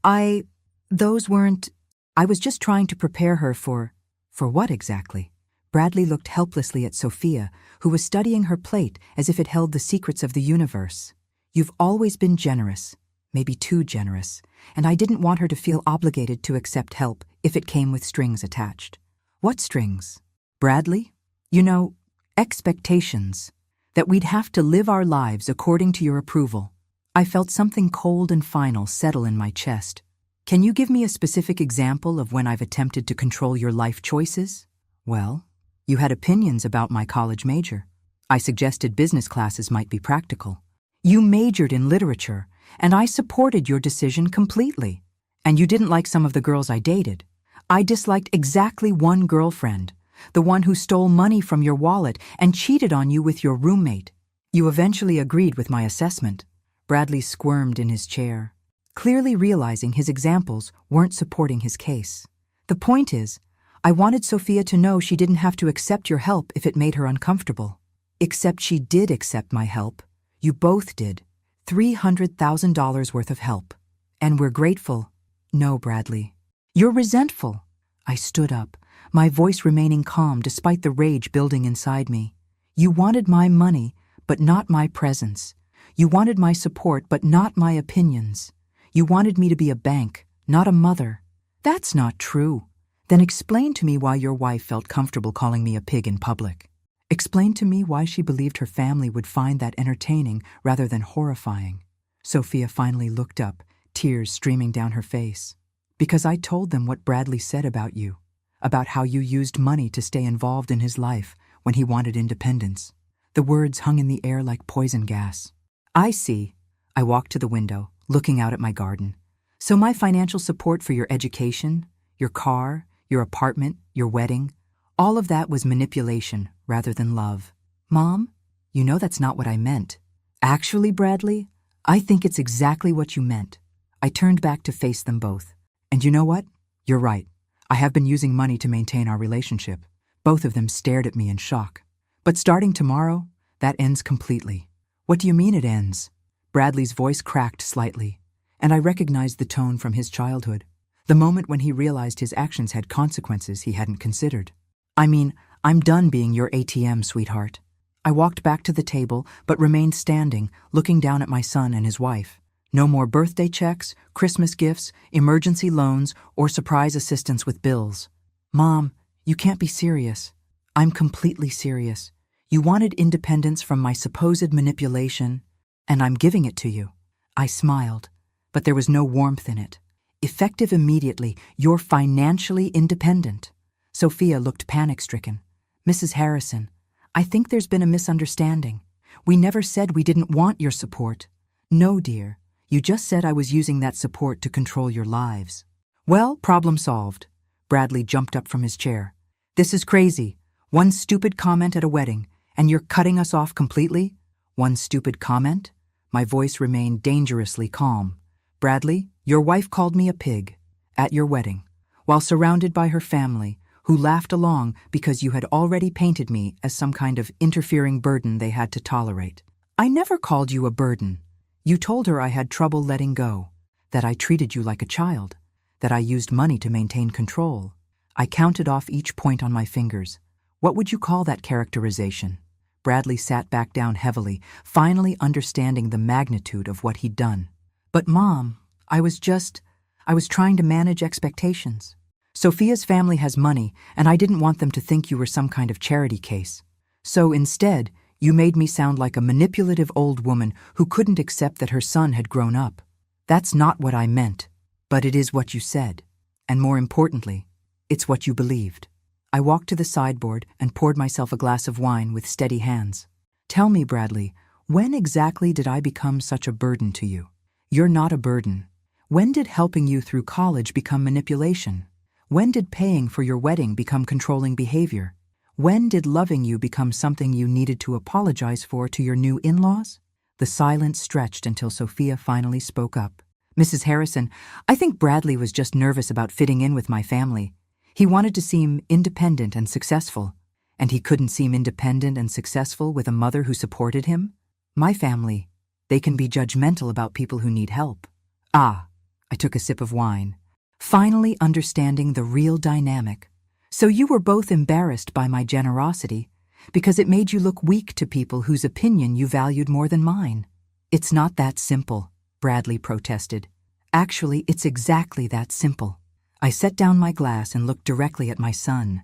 those weren't... I was just trying to prepare her for what exactly? Bradley looked helplessly at Sophia, who was studying her plate as if it held the secrets of the universe. You've always been generous, maybe too generous, and I didn't want her to feel obligated to accept help if it came with strings attached. What strings? Bradley? You know, expectations. That we'd have to live our lives according to your approval. I felt something cold and final settle in my chest. Can you give me a specific example of when I've attempted to control your life choices? Well, you had opinions about my college major. I suggested business classes might be practical. You majored in literature, and I supported your decision completely. And you didn't like some of the girls I dated. I disliked exactly one girlfriend, the one who stole money from your wallet and cheated on you with your roommate. You eventually agreed with my assessment. Bradley squirmed in his chair, clearly realizing his examples weren't supporting his case. The point is, I wanted Sophia to know she didn't have to accept your help if it made her uncomfortable. Except she did accept my help. You both did. $300,000 worth of help. And we're grateful. No, Bradley. You're resentful. I stood up, my voice remaining calm despite the rage building inside me. You wanted my money, but not my presence. You wanted my support, but not my opinions. You wanted me to be a bank, not a mother. That's not true. Then explain to me why your wife felt comfortable calling me a pig in public. Explain to me why she believed her family would find that entertaining rather than horrifying. Sophia finally looked up, tears streaming down her face. Because I told them what Bradley said about you, about how you used money to stay involved in his life when he wanted independence. The words hung in the air like poison gas. I see. I walked to the window, looking out at my garden. So my financial support for your education, your car, your apartment, your wedding, all of that was manipulation rather than love. Mom, you know that's not what I meant. Actually, Bradley, I think it's exactly what you meant. I turned back to face them both. And you know what? You're right. I have been using money to maintain our relationship. Both of them stared at me in shock. But starting tomorrow, that ends completely. What do you mean it ends? Bradley's voice cracked slightly, and I recognized the tone from his childhood. The moment when he realized his actions had consequences he hadn't considered. I mean, I'm done being your ATM, sweetheart. I walked back to the table, but remained standing, looking down at my son and his wife. No more birthday checks, Christmas gifts, emergency loans, or surprise assistance with bills. Mom, you can't be serious. I'm completely serious. You wanted independence from my supposed manipulation, and I'm giving it to you. I smiled, but there was no warmth in it. Effective immediately, you're financially independent. Sophia looked panic-stricken. Mrs. Harrison, I think there's been a misunderstanding. We never said we didn't want your support. No, dear. You just said I was using that support to control your lives. Well, problem solved. Bradley jumped up from his chair. This is crazy. One stupid comment at a wedding, and you're cutting us off completely? One stupid comment? My voice remained dangerously calm. Bradley, your wife called me a pig at your wedding, while surrounded by her family, who laughed along because you had already painted me as some kind of interfering burden they had to tolerate. I never called you a burden. You told her I had trouble letting go, that I treated you like a child, that I used money to maintain control. I counted off each point on my fingers. What would you call that characterization? Bradley sat back down heavily, finally understanding the magnitude of what he'd done. But Mom, I was trying to manage expectations. Sophia's family has money, and I didn't want them to think you were some kind of charity case. So instead, you made me sound like a manipulative old woman who couldn't accept that her son had grown up. That's not what I meant, but it is what you said. And more importantly, it's what you believed. I walked to the sideboard and poured myself a glass of wine with steady hands. Tell me, Bradley, when exactly did I become such a burden to you? You're not a burden. When did helping you through college become manipulation? When did paying for your wedding become controlling behavior? When did loving you become something you needed to apologize for to your new in-laws? The silence stretched until Sophia finally spoke up. Mrs. Harrison, I think Bradley was just nervous about fitting in with my family. He wanted to seem independent and successful. And he couldn't seem independent and successful with a mother who supported him? My family, they can be judgmental about people who need help. Ah, I took a sip of wine, finally understanding the real dynamic. So you were both embarrassed by my generosity because it made you look weak to people whose opinion you valued more than mine. It's not that simple, Bradley protested. Actually, it's exactly that simple. I set down my glass and looked directly at my son.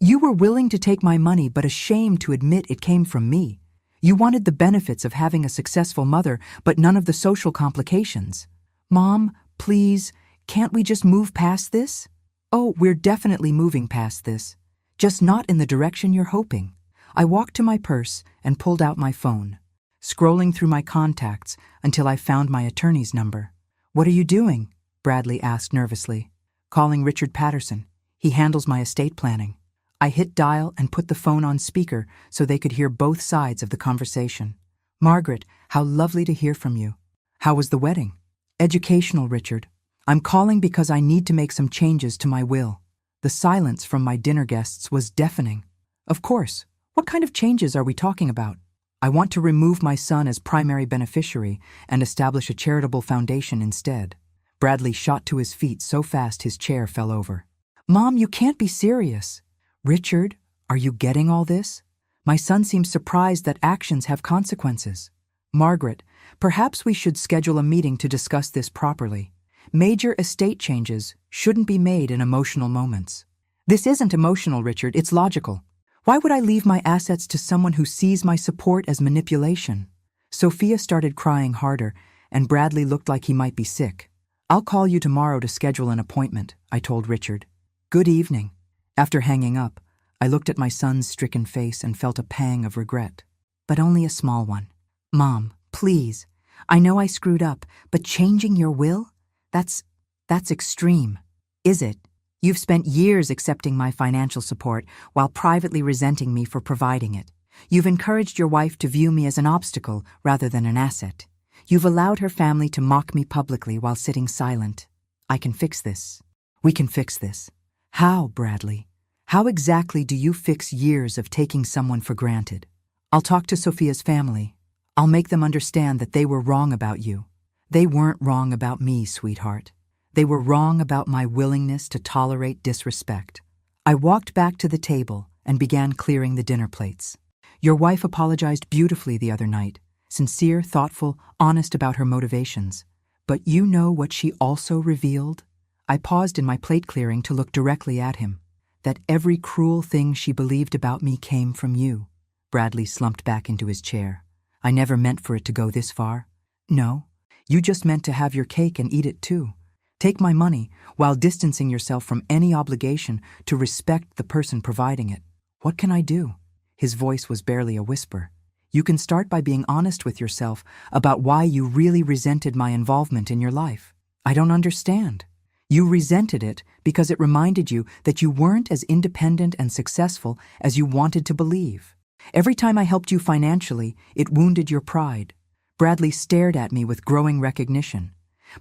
You were willing to take my money but ashamed to admit it came from me. You wanted the benefits of having a successful mother but none of the social complications. Mom, please, can't we just move past this? Oh, we're definitely moving past this. Just not in the direction you're hoping. I walked to my purse and pulled out my phone, scrolling through my contacts until I found my attorney's number. What are you doing? Bradley asked nervously. Calling Richard Patterson. He handles my estate planning. I hit dial and put the phone on speaker so they could hear both sides of the conversation. Margaret, how lovely to hear from you. How was the wedding? Educational, Richard. I'm calling because I need to make some changes to my will. The silence from my dinner guests was deafening. Of course. What kind of changes are we talking about? I want to remove my son as primary beneficiary and establish a charitable foundation instead. Bradley shot to his feet so fast his chair fell over. Mom, you can't be serious. Richard, are you getting all this? My son seems surprised that actions have consequences. Margaret, perhaps we should schedule a meeting to discuss this properly. Major estate changes shouldn't be made in emotional moments. This isn't emotional, Richard, it's logical. Why would I leave my assets to someone who sees my support as manipulation? Sophia started crying harder, and Bradley looked like he might be sick. I'll call you tomorrow to schedule an appointment, I told Richard. Good evening. After hanging up, I looked at my son's stricken face and felt a pang of regret. But only a small one. Mom, please. I know I screwed up, but changing your will? That's extreme. Is it? You've spent years accepting my financial support while privately resenting me for providing it. You've encouraged your wife to view me as an obstacle rather than an asset. You've allowed her family to mock me publicly while sitting silent. I can fix this. We can fix this. How, Bradley? How exactly do you fix years of taking someone for granted? I'll talk to Sophia's family. I'll make them understand that they were wrong about you. They weren't wrong about me, sweetheart. They were wrong about my willingness to tolerate disrespect. I walked back to the table and began clearing the dinner plates. Your wife apologized beautifully the other night, sincere, thoughtful, honest about her motivations. But you know what she also revealed? I paused in my plate clearing to look directly at him. That every cruel thing she believed about me came from you. Bradley slumped back into his chair. I never meant for it to go this far. No, you just meant to have your cake and eat it too. Take my money while distancing yourself from any obligation to respect the person providing it. What can I do? His voice was barely a whisper. You can start by being honest with yourself about why you really resented my involvement in your life. I don't understand. You resented it because it reminded you that you weren't as independent and successful as you wanted to believe. Every time I helped you financially, it wounded your pride. Bradley stared at me with growing recognition.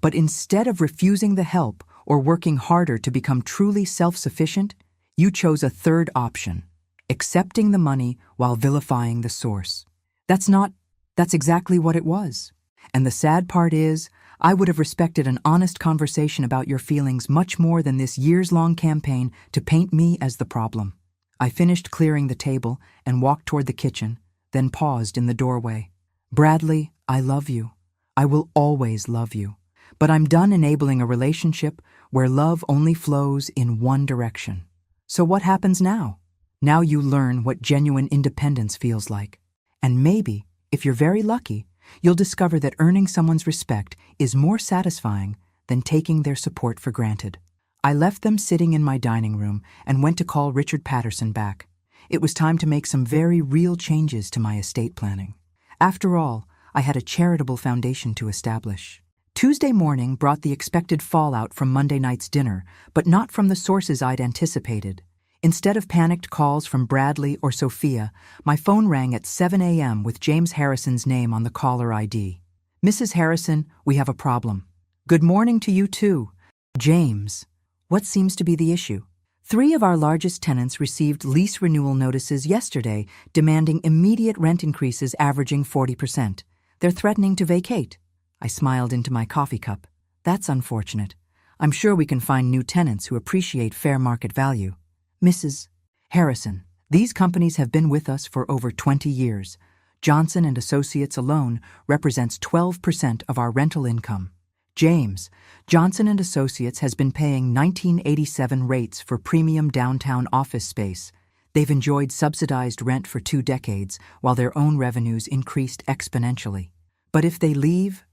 But instead of refusing the help or working harder to become truly self-sufficient, you chose a third option, accepting the money while vilifying the source. That's exactly what it was. And the sad part is, I would have respected an honest conversation about your feelings much more than this years-long campaign to paint me as the problem. I finished clearing the table and walked toward the kitchen, then paused in the doorway. Bradley, I love you. I will always love you. But I'm done enabling a relationship where love only flows in one direction. So what happens now? Now you learn what genuine independence feels like. And maybe, if you're very lucky, you'll discover that earning someone's respect is more satisfying than taking their support for granted. I left them sitting in my dining room and went to call Richard Patterson back. It was time to make some very real changes to my estate planning. After all, I had a charitable foundation to establish. Tuesday morning brought the expected fallout from Monday night's dinner, but not from the sources I'd anticipated. Instead of panicked calls from Bradley or Sophia, my phone rang at 7 a.m. with James Harrison's name on the caller ID. "Mrs. Harrison, we have a problem." "Good morning to you too." "James, what seems to be the issue?" "3 of our largest tenants received lease renewal notices yesterday demanding immediate rent increases averaging 40%. They're threatening to vacate." I smiled into my coffee cup. "That's unfortunate. I'm sure we can find new tenants who appreciate fair market value." "Mrs. Harrison, these companies have been with us for over 20 years. Johnson & Associates alone represents 12% of our rental income. James, Johnson & Associates has been paying 1987 rates for premium downtown office space. They've enjoyed subsidized rent for 2 decades while their own revenues increased exponentially. But if they leave,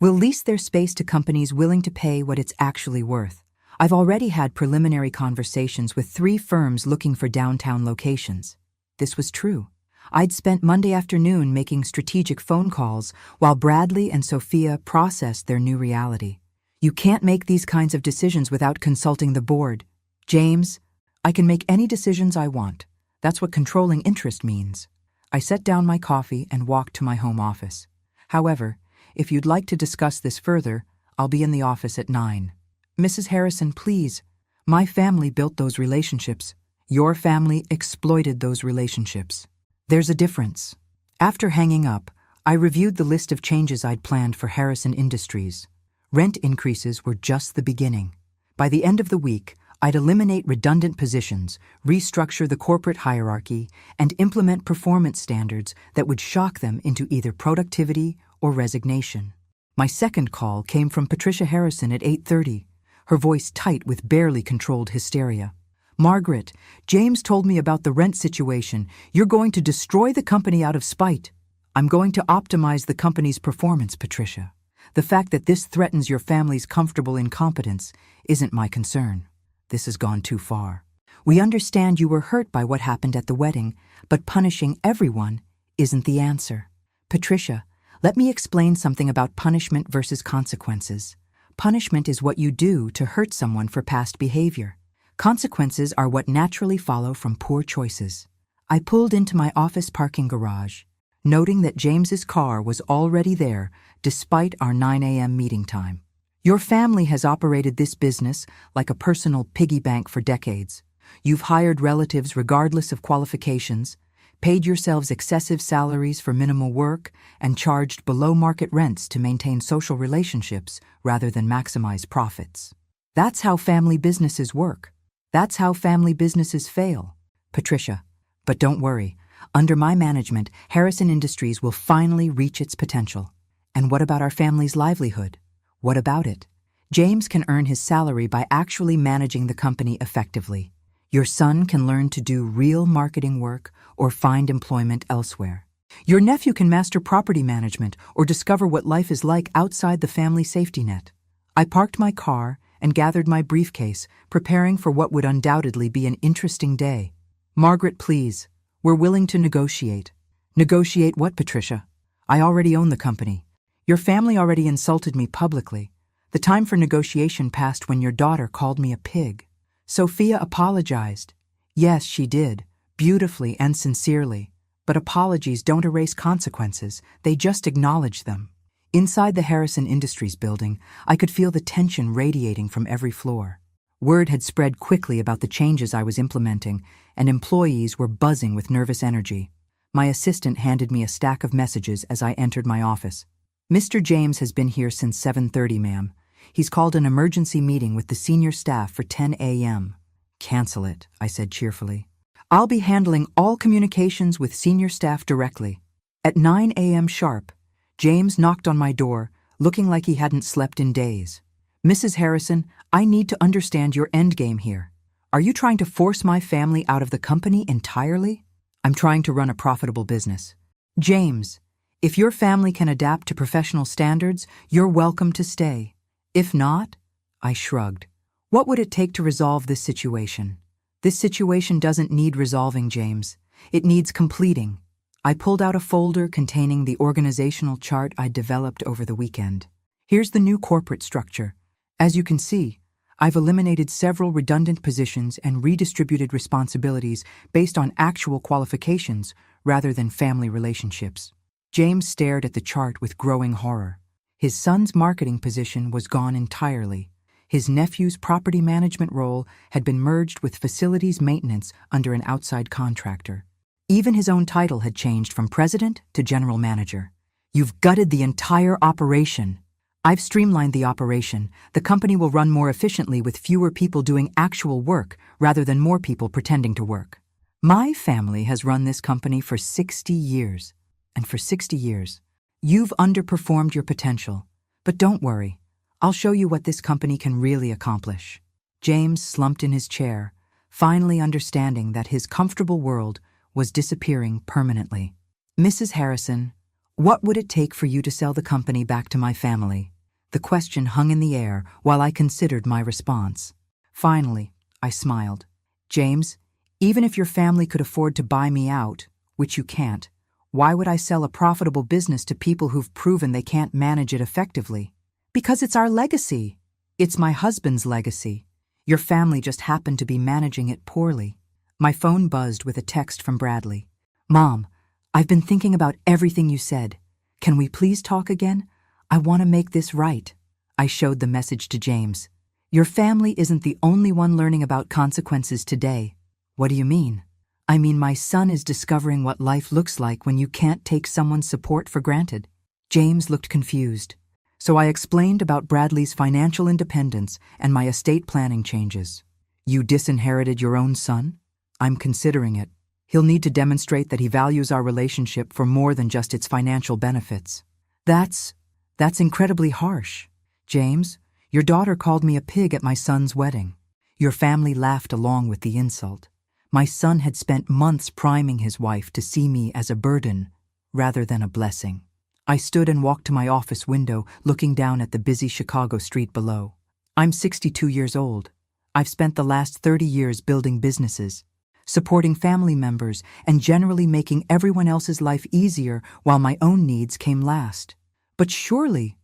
we'll lease their space to companies willing to pay what it's actually worth. I've already had preliminary conversations with 3 firms looking for downtown locations." This was true. I'd spent Monday afternoon making strategic phone calls while Bradley and Sophia processed their new reality. "You can't make these kinds of decisions without consulting the board." "James, I can make any decisions I want. That's what controlling interest means." I set down my coffee and walked to my home office. "However, if you'd like to discuss this further, I'll be in the office at 9. "Mrs. Harrison, please. My family built those relationships. Your family exploited those relationships. There's a difference." After hanging up, I reviewed the list of changes I'd planned for Harrison Industries. Rent increases were just the beginning. By the end of the week, I'd eliminate redundant positions, restructure the corporate hierarchy, and implement performance standards that would shock them into either productivity or resignation. My second call came from Patricia Harrison at 8:30, her voice tight with barely controlled hysteria. "Margaret, James told me about the rent situation. You're going to destroy the company out of spite." "I'm going to optimize the company's performance, Patricia. The fact that this threatens your family's comfortable incompetence isn't my concern. This has gone too far. We understand you were hurt by what happened at the wedding, but punishing everyone isn't the answer. Patricia, let me explain something about punishment versus consequences. Punishment is what you do to hurt someone for past behavior. Consequences are what naturally follow from poor choices." I pulled into my office parking garage, noting that James's car was already there despite our 9 a.m. meeting time. "Your family has operated this business like a personal piggy bank for decades. You've hired relatives regardless of qualifications, paid yourselves excessive salaries for minimal work, and charged below-market rents to maintain social relationships rather than maximize profits. That's how family businesses work. That's how family businesses fail." "Patricia, but don't worry. Under my management, Harrison Industries will finally reach its potential." "And what about our family's livelihood? What about it? James can earn his salary by actually managing the company effectively. Your son can learn to do real marketing work or find employment elsewhere. Your nephew can master property management or discover what life is like outside the family safety net." I parked my car and gathered my briefcase, preparing for what would undoubtedly be an interesting day. "Margaret, please. We're willing to negotiate." "Negotiate what, Patricia? I already own the company. Your family already insulted me publicly. The time for negotiation passed when your daughter called me a pig." Sophia apologized. Yes, she did, beautifully and sincerely. But apologies don't erase consequences, they just acknowledge them. Inside the Harrison Industries building, I could feel the tension radiating from every floor. Word had spread quickly about the changes I was implementing, and employees were buzzing with nervous energy. My assistant handed me a stack of messages as I entered my office. "Mr. James has been here since 7:30, ma'am. He's called an emergency meeting with the senior staff for 10 a.m. "Cancel it," I said cheerfully. "I'll be handling all communications with senior staff directly." At 9 a.m. sharp, James knocked on my door, looking like he hadn't slept in days. "Mrs. Harrison, I need to understand your endgame here. Are you trying to force my family out of the company entirely?" "I'm trying to run a profitable business." "James, if your family can adapt to professional standards, you're welcome to stay. If not," I shrugged. "What would it take to resolve this situation?" "This situation doesn't need resolving, James. It needs completing." I pulled out a folder containing the organizational chart I developed over the weekend. Here's the new corporate structure. As you can see, I've eliminated several redundant positions and redistributed responsibilities based on actual qualifications rather than family relationships. James stared at the chart with growing horror. His son's marketing position was gone entirely. His nephew's property management role had been merged with facilities maintenance under an outside contractor. Even his own title had changed from president to general manager. You've gutted the entire operation. I've streamlined the operation. The company will run more efficiently with fewer people doing actual work rather than more people pretending to work. My family has run this company for 60 years. And for 60 years, you've underperformed your potential. But don't worry. I'll show you what this company can really accomplish. James slumped in his chair, finally understanding that his comfortable world was disappearing permanently. Mrs. Harrison, what would it take for you to sell the company back to my family? The question hung in the air while I considered my response. Finally, I smiled. James, even if your family could afford to buy me out, which you can't, why would I sell a profitable business to people who've proven they can't manage it effectively? Because it's our legacy. It's my husband's legacy. Your family just happened to be managing it poorly. My phone buzzed with a text from Bradley. Mom, I've been thinking about everything you said. Can we please talk again? I want to make this right. I showed the message to James. Your family isn't the only one learning about consequences today. What do you mean? I mean, my son is discovering what life looks like when you can't take someone's support for granted. James looked confused. So I explained about Bradley's financial independence and my estate planning changes. You disinherited your own son? I'm considering it. He'll need to demonstrate that he values our relationship for more than just its financial benefits. That's incredibly harsh. James, your daughter called me a pig at my son's wedding. Your family laughed along with the insult. My son had spent months priming his wife to see me as a burden rather than a blessing. I stood and walked to my office window, looking down at the busy Chicago street below. I'm 62 years old. I've spent the last 30 years building businesses, supporting family members, and generally making everyone else's life easier while my own needs came last. But surely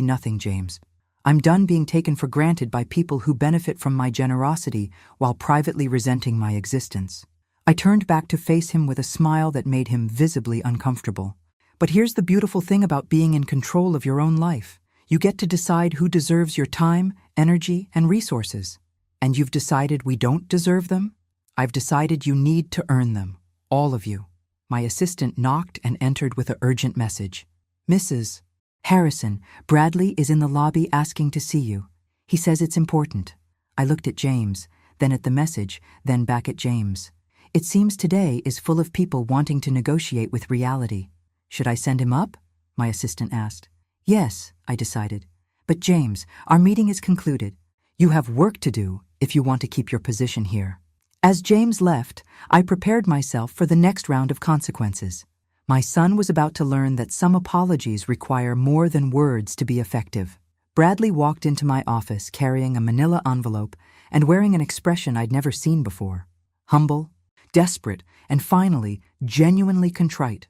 nothing, James. I'm done being taken for granted by people who benefit from my generosity while privately resenting my existence. I turned back to face him with a smile that made him visibly uncomfortable. But here's the beautiful thing about being in control of your own life. You get to decide who deserves your time, energy, and resources. And you've decided we don't deserve them? I've decided you need to earn them, all of you. My assistant knocked and entered with an urgent message. Mrs. Harrison, Bradley is in the lobby asking to see you. He says it's important. I looked at James, then at the message, then back at James. It seems today is full of people wanting to negotiate with reality. Should I send him up? My assistant asked. Yes, I decided. But James, our meeting is concluded. You have work to do if you want to keep your position here. As James left, I prepared myself for the next round of consequences. My son was about to learn that some apologies require more than words to be effective. Bradley walked into my office carrying a manila envelope and wearing an expression I'd never seen before. Humble, desperate, and finally, genuinely contrite.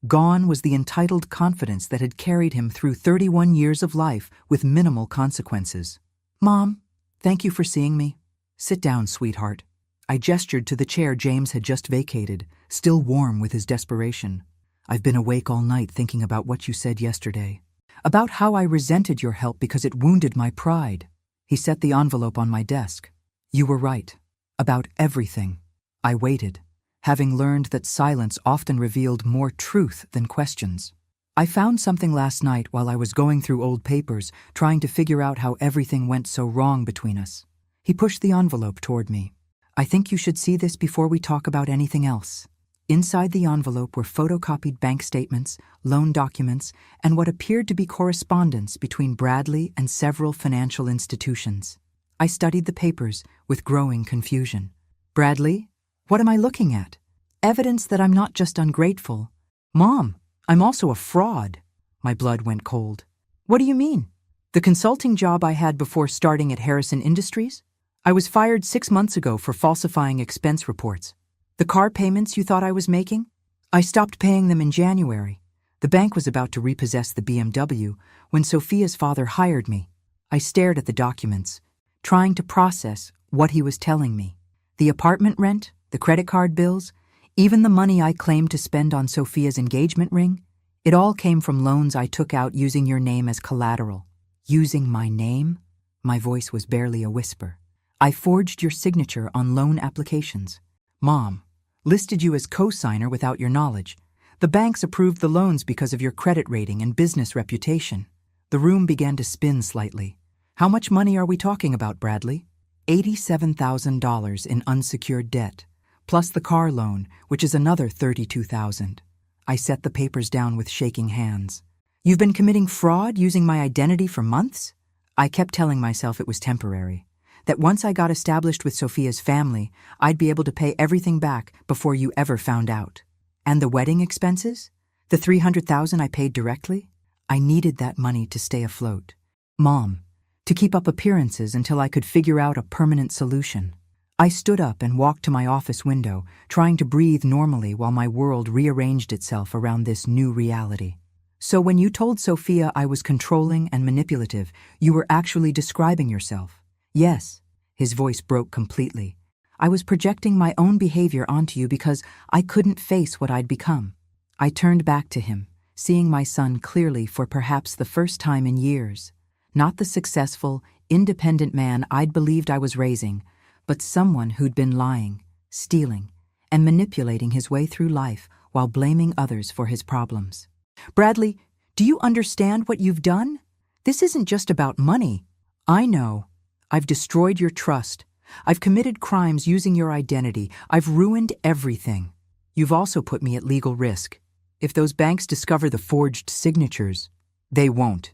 Gone was the entitled confidence that had carried him through 31 years of life with minimal consequences. Mom, thank you for seeing me. Sit down, sweetheart. I gestured to the chair James had just vacated, still warm with his desperation. I've been awake all night thinking about what you said yesterday. About how I resented your help because it wounded my pride. He set the envelope on my desk. You were right. About everything. I waited, having learned that silence often revealed more truth than questions. I found something last night while I was going through old papers, trying to figure out how everything went so wrong between us. He pushed the envelope toward me. I think you should see this before we talk about anything else. Inside the envelope were photocopied bank statements, loan documents, and what appeared to be correspondence between Bradley and several financial institutions. I studied the papers with growing confusion. Bradley, what am I looking at? Evidence that I'm not just ungrateful. Mom, I'm also a fraud. My blood went cold. What do you mean? The consulting job I had before starting at Harrison Industries? I was fired 6 months ago for falsifying expense reports. The car payments you thought I was making? I stopped paying them in January. The bank was about to repossess the BMW when Sophia's father hired me. I stared at the documents, trying to process what he was telling me. The apartment rent, the credit card bills, even the money I claimed to spend on Sophia's engagement ring, it all came from loans I took out using your name as collateral. Using my name? My voice was barely a whisper. I forged your signature on loan applications. Mom, listed you as co-signer without your knowledge. The banks approved the loans because of your credit rating and business reputation. The room began to spin slightly. How much money are we talking about, Bradley? $87,000 in unsecured debt, plus the car loan, which is another $32,000. I set the papers down with shaking hands. You've been committing fraud using my identity for months? I kept telling myself it was temporary, that once I got established with Sophia's family, I'd be able to pay everything back before you ever found out. And the wedding expenses? The $300,000 I paid directly? I needed that money to stay afloat. Mom, to keep up appearances until I could figure out a permanent solution. I stood up and walked to my office window, trying to breathe normally while my world rearranged itself around this new reality. So when you told Sophia I was controlling and manipulative, you were actually describing yourself. Yes, his voice broke completely. I was projecting my own behavior onto you because I couldn't face what I'd become. I turned back to him, seeing my son clearly for perhaps the first time in years. Not the successful, independent man I'd believed I was raising, but someone who'd been lying, stealing, and manipulating his way through life while blaming others for his problems. Bradley, do you understand what you've done? This isn't just about money. I know. I've destroyed your trust. I've committed crimes using your identity. I've ruined everything. You've also put me at legal risk. If those banks discover the forged signatures, they won't.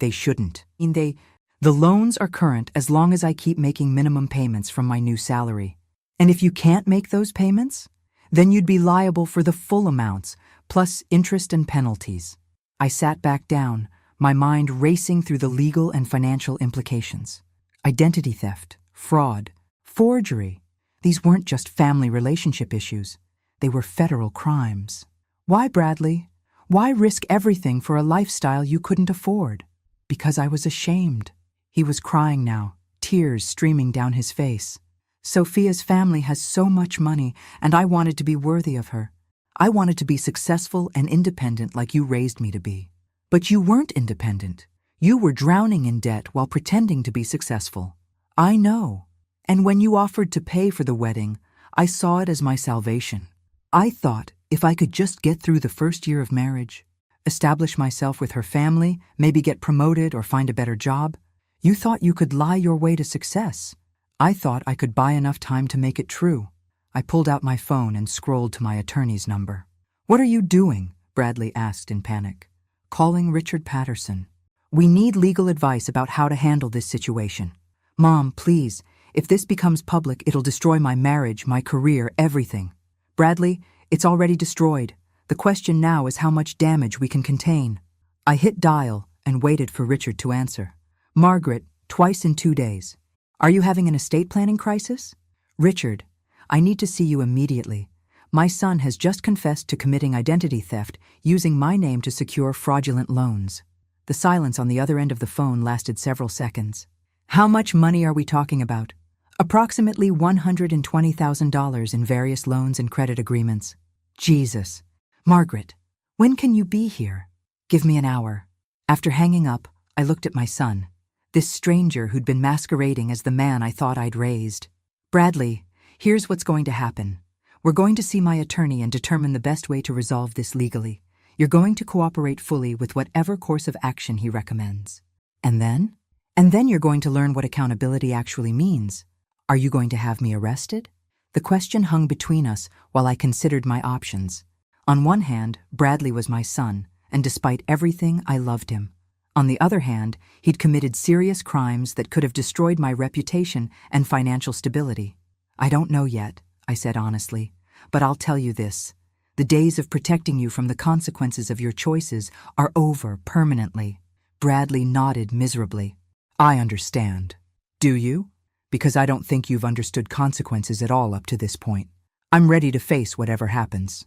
They shouldn't. The loans are current as long as I keep making minimum payments from my new salary. And if you can't make those payments, then you'd be liable for the full amounts, plus interest and penalties. I sat back down, my mind racing through the legal and financial implications. Identity theft, fraud, forgery. These weren't just family relationship issues. They were federal crimes. Why, Bradley? Why risk everything for a lifestyle you couldn't afford? Because I was ashamed. He was crying now, tears streaming down his face. Sophia's family has so much money, and I wanted to be worthy of her. I wanted to be successful and independent like you raised me to be. But you weren't independent. You were drowning in debt while pretending to be successful. I know. And when you offered to pay for the wedding, I saw it as my salvation. I thought if I could just get through the first year of marriage, establish myself with her family, maybe get promoted or find a better job, you thought you could lie your way to success. I thought I could buy enough time to make it true. I pulled out my phone and scrolled to my attorney's number. What are you doing? Bradley asked in panic. Calling Richard Patterson. We need legal advice about how to handle this situation. Mom, please, if this becomes public, it'll destroy my marriage, my career, everything. Bradley, it's already destroyed. The question now is how much damage we can contain. I hit dial and waited for Richard to answer. Margaret, twice in 2 days. Are you having an estate planning crisis? Richard, I need to see you immediately. My son has just confessed to committing identity theft using my name to secure fraudulent loans. The silence on the other end of the phone lasted several seconds. How much money are we talking about? Approximately $120,000 in various loans and credit agreements. Jesus. Margaret, when can you be here? Give me an hour. After hanging up, I looked at my son, this stranger who'd been masquerading as the man I thought I'd raised. Bradley, here's what's going to happen. We're going to see my attorney and determine the best way to resolve this legally. You're going to cooperate fully with whatever course of action he recommends. And then? And then you're going to learn what accountability actually means. Are you going to have me arrested? The question hung between us while I considered my options. On one hand, Bradley was my son, and despite everything, I loved him. On the other hand, he'd committed serious crimes that could have destroyed my reputation and financial stability. I don't know yet, I said honestly, but I'll tell you this. The days of protecting you from the consequences of your choices are over permanently. Bradley nodded miserably. I understand. Do you? Because I don't think you've understood consequences at all up to this point. I'm ready to face whatever happens.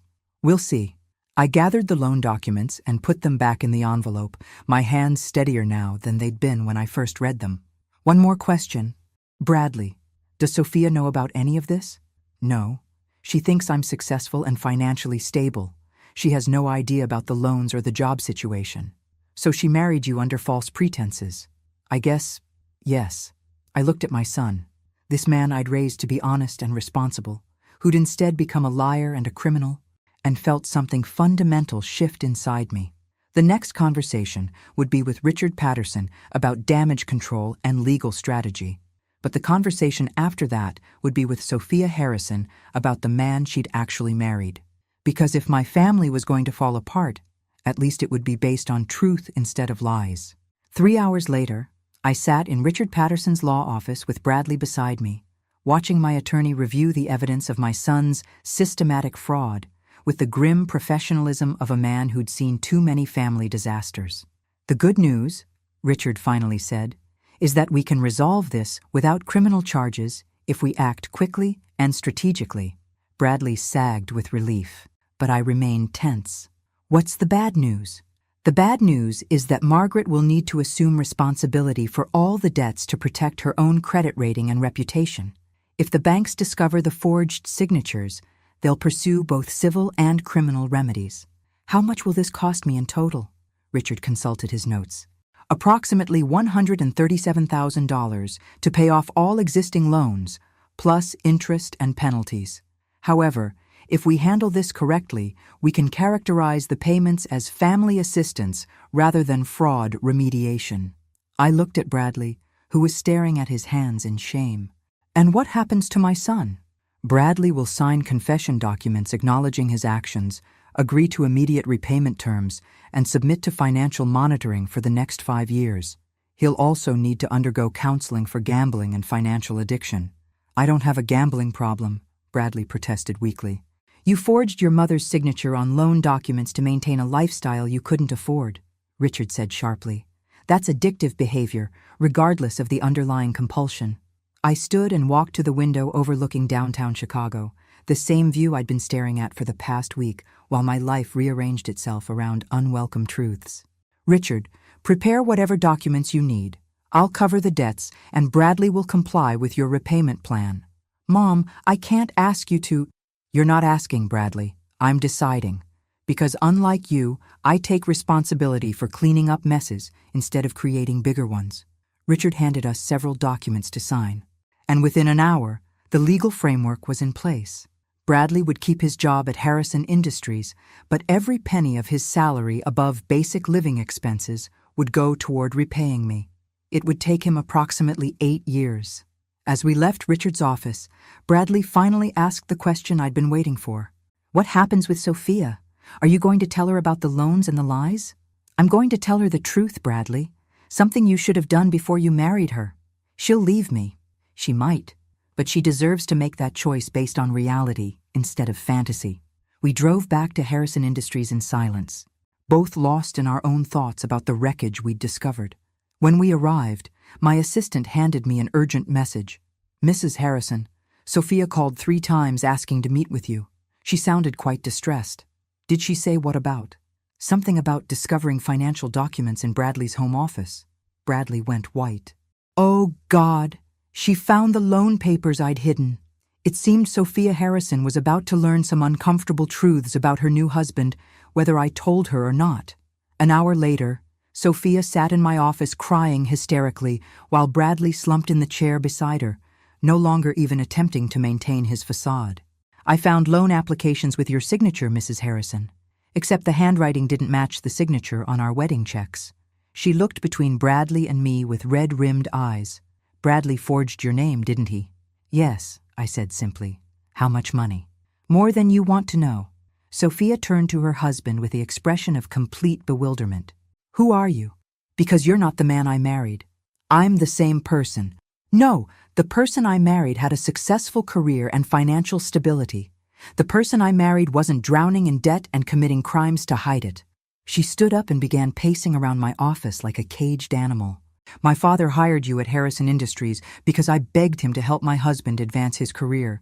We'll see. I gathered the loan documents and put them back in the envelope, my hands steadier now than they'd been when I first read them. One more question. Bradley, does Sophia know about any of this? No. She thinks I'm successful and financially stable. She has no idea about the loans or the job situation. So she married you under false pretenses. I guess, yes. I looked at my son, this man I'd raised to be honest and responsible, who'd instead become a liar and a criminal, and felt something fundamental shift inside me. The next conversation would be with Richard Patterson about damage control and legal strategy. But the conversation after that would be with Sophia Harrison about the man she'd actually married. Because if my family was going to fall apart, at least it would be based on truth instead of lies. 3 hours later, I sat in Richard Patterson's law office with Bradley beside me, watching my attorney review the evidence of my son's systematic fraud with the grim professionalism of a man who'd seen too many family disasters. The good news, Richard finally said, is that we can resolve this without criminal charges if we act quickly and strategically. Bradley sagged with relief, but I remained tense. What's the bad news? The bad news is that Margaret will need to assume responsibility for all the debts to protect her own credit rating and reputation. If the banks discover the forged signatures, they'll pursue both civil and criminal remedies. How much will this cost me in total? Richard consulted his notes. Approximately $137,000 to pay off all existing loans, plus interest and penalties. However, if we handle this correctly, we can characterize the payments as family assistance rather than fraud remediation. I looked at Bradley, who was staring at his hands in shame. And what happens to my son? Bradley will sign confession documents acknowledging his actions, agree to immediate repayment terms, and submit to financial monitoring for the next 5 years. He'll also need to undergo counseling for gambling and financial addiction. I don't have a gambling problem, Bradley protested weakly. You forged your mother's signature on loan documents to maintain a lifestyle you couldn't afford, Richard said sharply. That's addictive behavior, regardless of the underlying compulsion. I stood and walked to the window overlooking downtown Chicago, the same view I'd been staring at for the past week while my life rearranged itself around unwelcome truths. Richard, prepare whatever documents you need. I'll cover the debts, and Bradley will comply with your repayment plan. Mom, I can't ask you to— You're not asking, Bradley. I'm deciding. Because unlike you, I take responsibility for cleaning up messes instead of creating bigger ones. Richard handed us several documents to sign. And within an hour, the legal framework was in place. Bradley would keep his job at Harrison Industries, but every penny of his salary above basic living expenses would go toward repaying me. It would take him approximately 8 years. As we left Richard's office, Bradley finally asked the question I'd been waiting for. What happens with Sophia? Are you going to tell her about the loans and the lies? I'm going to tell her the truth, Bradley. Something you should have done before you married her. She'll leave me. She might. But she deserves to make that choice based on reality instead of fantasy. We drove back to Harrison Industries in silence, both lost in our own thoughts about the wreckage we'd discovered. When we arrived, my assistant handed me an urgent message. Mrs. Harrison, Sophia called 3 times asking to meet with you. She sounded quite distressed. Did she say what about? Something about discovering financial documents in Bradley's home office. Bradley went white. Oh, God! She found the loan papers I'd hidden. It seemed Sophia Harrison was about to learn some uncomfortable truths about her new husband, whether I told her or not. An hour later, Sophia sat in my office crying hysterically while Bradley slumped in the chair beside her, no longer even attempting to maintain his facade. I found loan applications with your signature, Mrs. Harrison, except the handwriting didn't match the signature on our wedding checks. She looked between Bradley and me with red-rimmed eyes. Bradley forged your name, didn't he? Yes, I said simply. How much money? More than you want to know. Sophia turned to her husband with the expression of complete bewilderment. Who are you? Because you're not the man I married. I'm the same person. No, the person I married had a successful career and financial stability. The person I married wasn't drowning in debt and committing crimes to hide it. She stood up and began pacing around my office like a caged animal. My father hired you at Harrison Industries because I begged him to help my husband advance his career.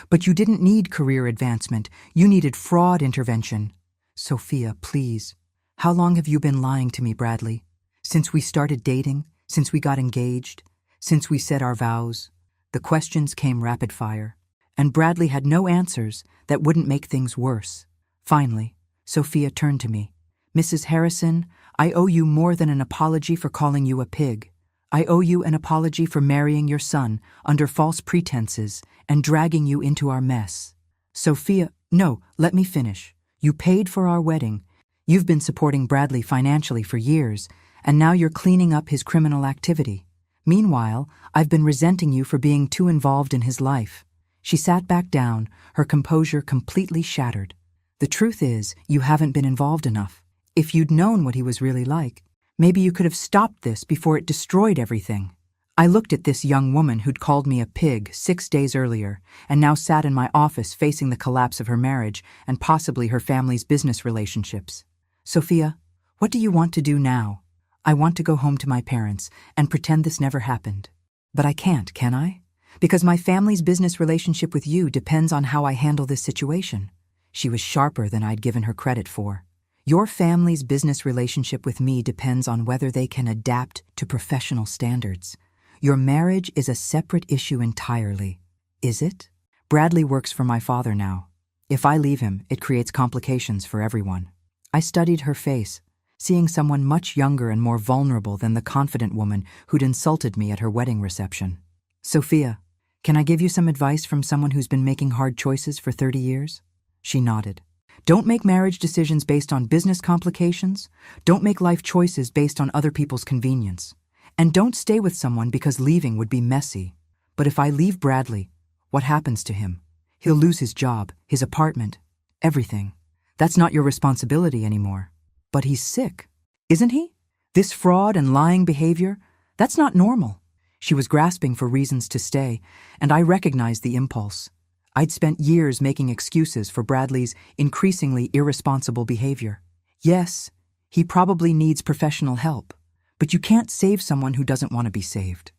But you didn't need career advancement. You needed fraud intervention. Sophia, please. How long have you been lying to me, Bradley? Since we started dating? Since we got engaged? Since we said our vows? The questions came rapid fire, and Bradley had no answers that wouldn't make things worse. Finally, Sophia turned to me. Mrs. Harrison, I owe you more than an apology for calling you a pig. I owe you an apology for marrying your son under false pretenses and dragging you into our mess. Sophia, no, let me finish. You paid for our wedding. You've been supporting Bradley financially for years, and now you're cleaning up his criminal activity. Meanwhile, I've been resenting you for being too involved in his life. She sat back down, her composure completely shattered. The truth is, you haven't been involved enough. If you'd known what he was really like, maybe you could have stopped this before it destroyed everything. I looked at this young woman who'd called me a pig 6 days earlier and now sat in my office facing the collapse of her marriage and possibly her family's business relationships. Sophia, what do you want to do now? I want to go home to my parents and pretend this never happened. But I can't, can I? Because my family's business relationship with you depends on how I handle this situation. She was sharper than I'd given her credit for. Your family's business relationship with me depends on whether they can adapt to professional standards. Your marriage is a separate issue entirely. Is it? Bradley works for my father now. If I leave him, it creates complications for everyone. I studied her face, seeing someone much younger and more vulnerable than the confident woman who'd insulted me at her wedding reception. Sophia, can I give you some advice from someone who's been making hard choices for 30 years? She nodded. Don't make marriage decisions based on business complications. Don't make life choices based on other people's convenience. And don't stay with someone because leaving would be messy. But if I leave Bradley, what happens to him? He'll lose his job, his apartment, everything. That's not your responsibility anymore. But he's sick, isn't he? This fraud and lying behavior, that's not normal. She was grasping for reasons to stay, and I recognized the impulse. I'd spent years making excuses for Bradley's increasingly irresponsible behavior. Yes, he probably needs professional help, but you can't save someone who doesn't want to be saved.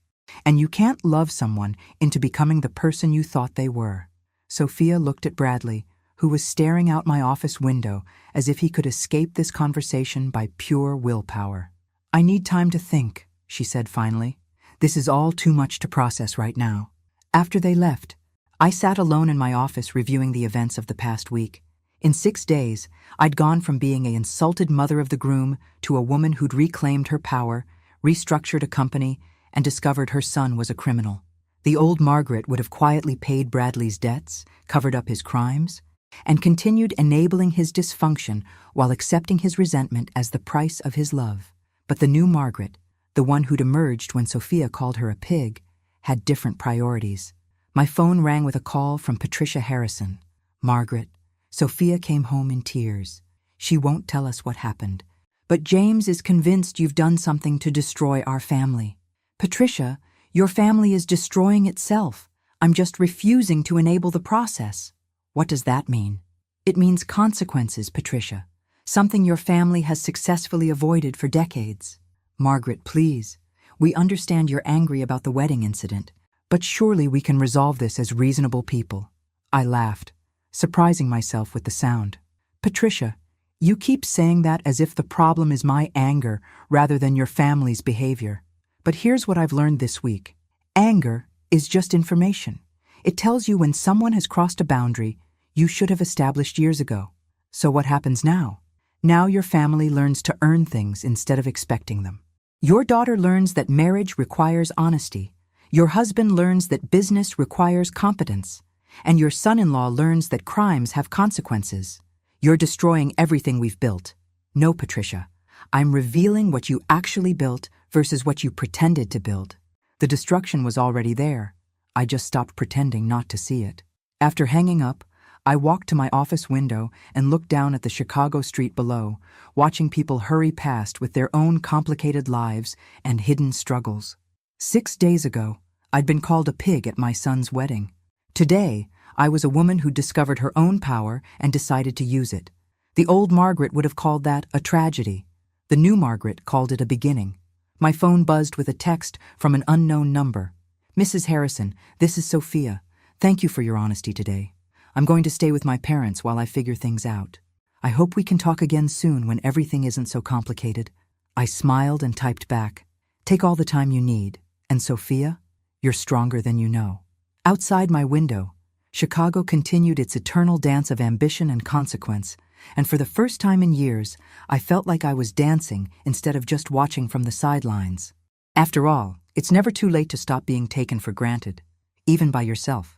And you can't love someone into becoming the person you thought they were. Sophia looked at Bradley, who was staring out my office window as if he could escape this conversation by pure willpower. I need time to think, she said finally. This is all too much to process right now. After they left, I sat alone in my office reviewing the events of the past week. In 6 days, I'd gone from being an insulted mother of the groom to a woman who'd reclaimed her power, restructured a company, and discovered her son was a criminal. The old Margaret would have quietly paid Bradley's debts, covered up his crimes, and continued enabling his dysfunction while accepting his resentment as the price of his love. But the new Margaret, the one who'd emerged when Sophia called her a pig, had different priorities. My phone rang with a call from Patricia Harrison. Margaret, Sophia came home in tears. She won't tell us what happened, but James is convinced you've done something to destroy our family. Patricia, your family is destroying itself. I'm just refusing to enable the process. What does that mean? It means consequences, Patricia. Something your family has successfully avoided for decades. Margaret, please. We understand you're angry about the wedding incident, but surely we can resolve this as reasonable people. I laughed, surprising myself with the sound. Patricia, you keep saying that as if the problem is my anger rather than your family's behavior. But here's what I've learned this week. Anger is just information. It tells you when someone has crossed a boundary you should have established years ago. So what happens now? Now your family learns to earn things instead of expecting them. Your daughter learns that marriage requires honesty. Your husband learns that business requires competence. And your son-in-law learns that crimes have consequences. You're destroying everything we've built. No, Patricia. I'm revealing what you actually built versus what you pretended to build. The destruction was already there. I just stopped pretending not to see it. After hanging up, I walked to my office window and looked down at the Chicago street below, watching people hurry past with their own complicated lives and hidden struggles. 6 days ago, I'd been called a pig at my son's wedding. Today, I was a woman who discovered her own power and decided to use it. The old Margaret would have called that a tragedy. The new Margaret called it a beginning. My phone buzzed with a text from an unknown number. Mrs. Harrison, this is Sophia. Thank you for your honesty today. I'm going to stay with my parents while I figure things out. I hope we can talk again soon when everything isn't so complicated. I smiled and typed back, "Take all the time you need. And Sophia, you're stronger than you know." Outside my window, Chicago continued its eternal dance of ambition and consequence, and for the first time in years, I felt like I was dancing instead of just watching from the sidelines. After all, it's never too late to stop being taken for granted, even by yourself.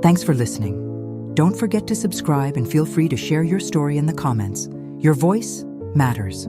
Thanks for listening. Don't forget to subscribe and feel free to share your story in the comments. Your voice matters.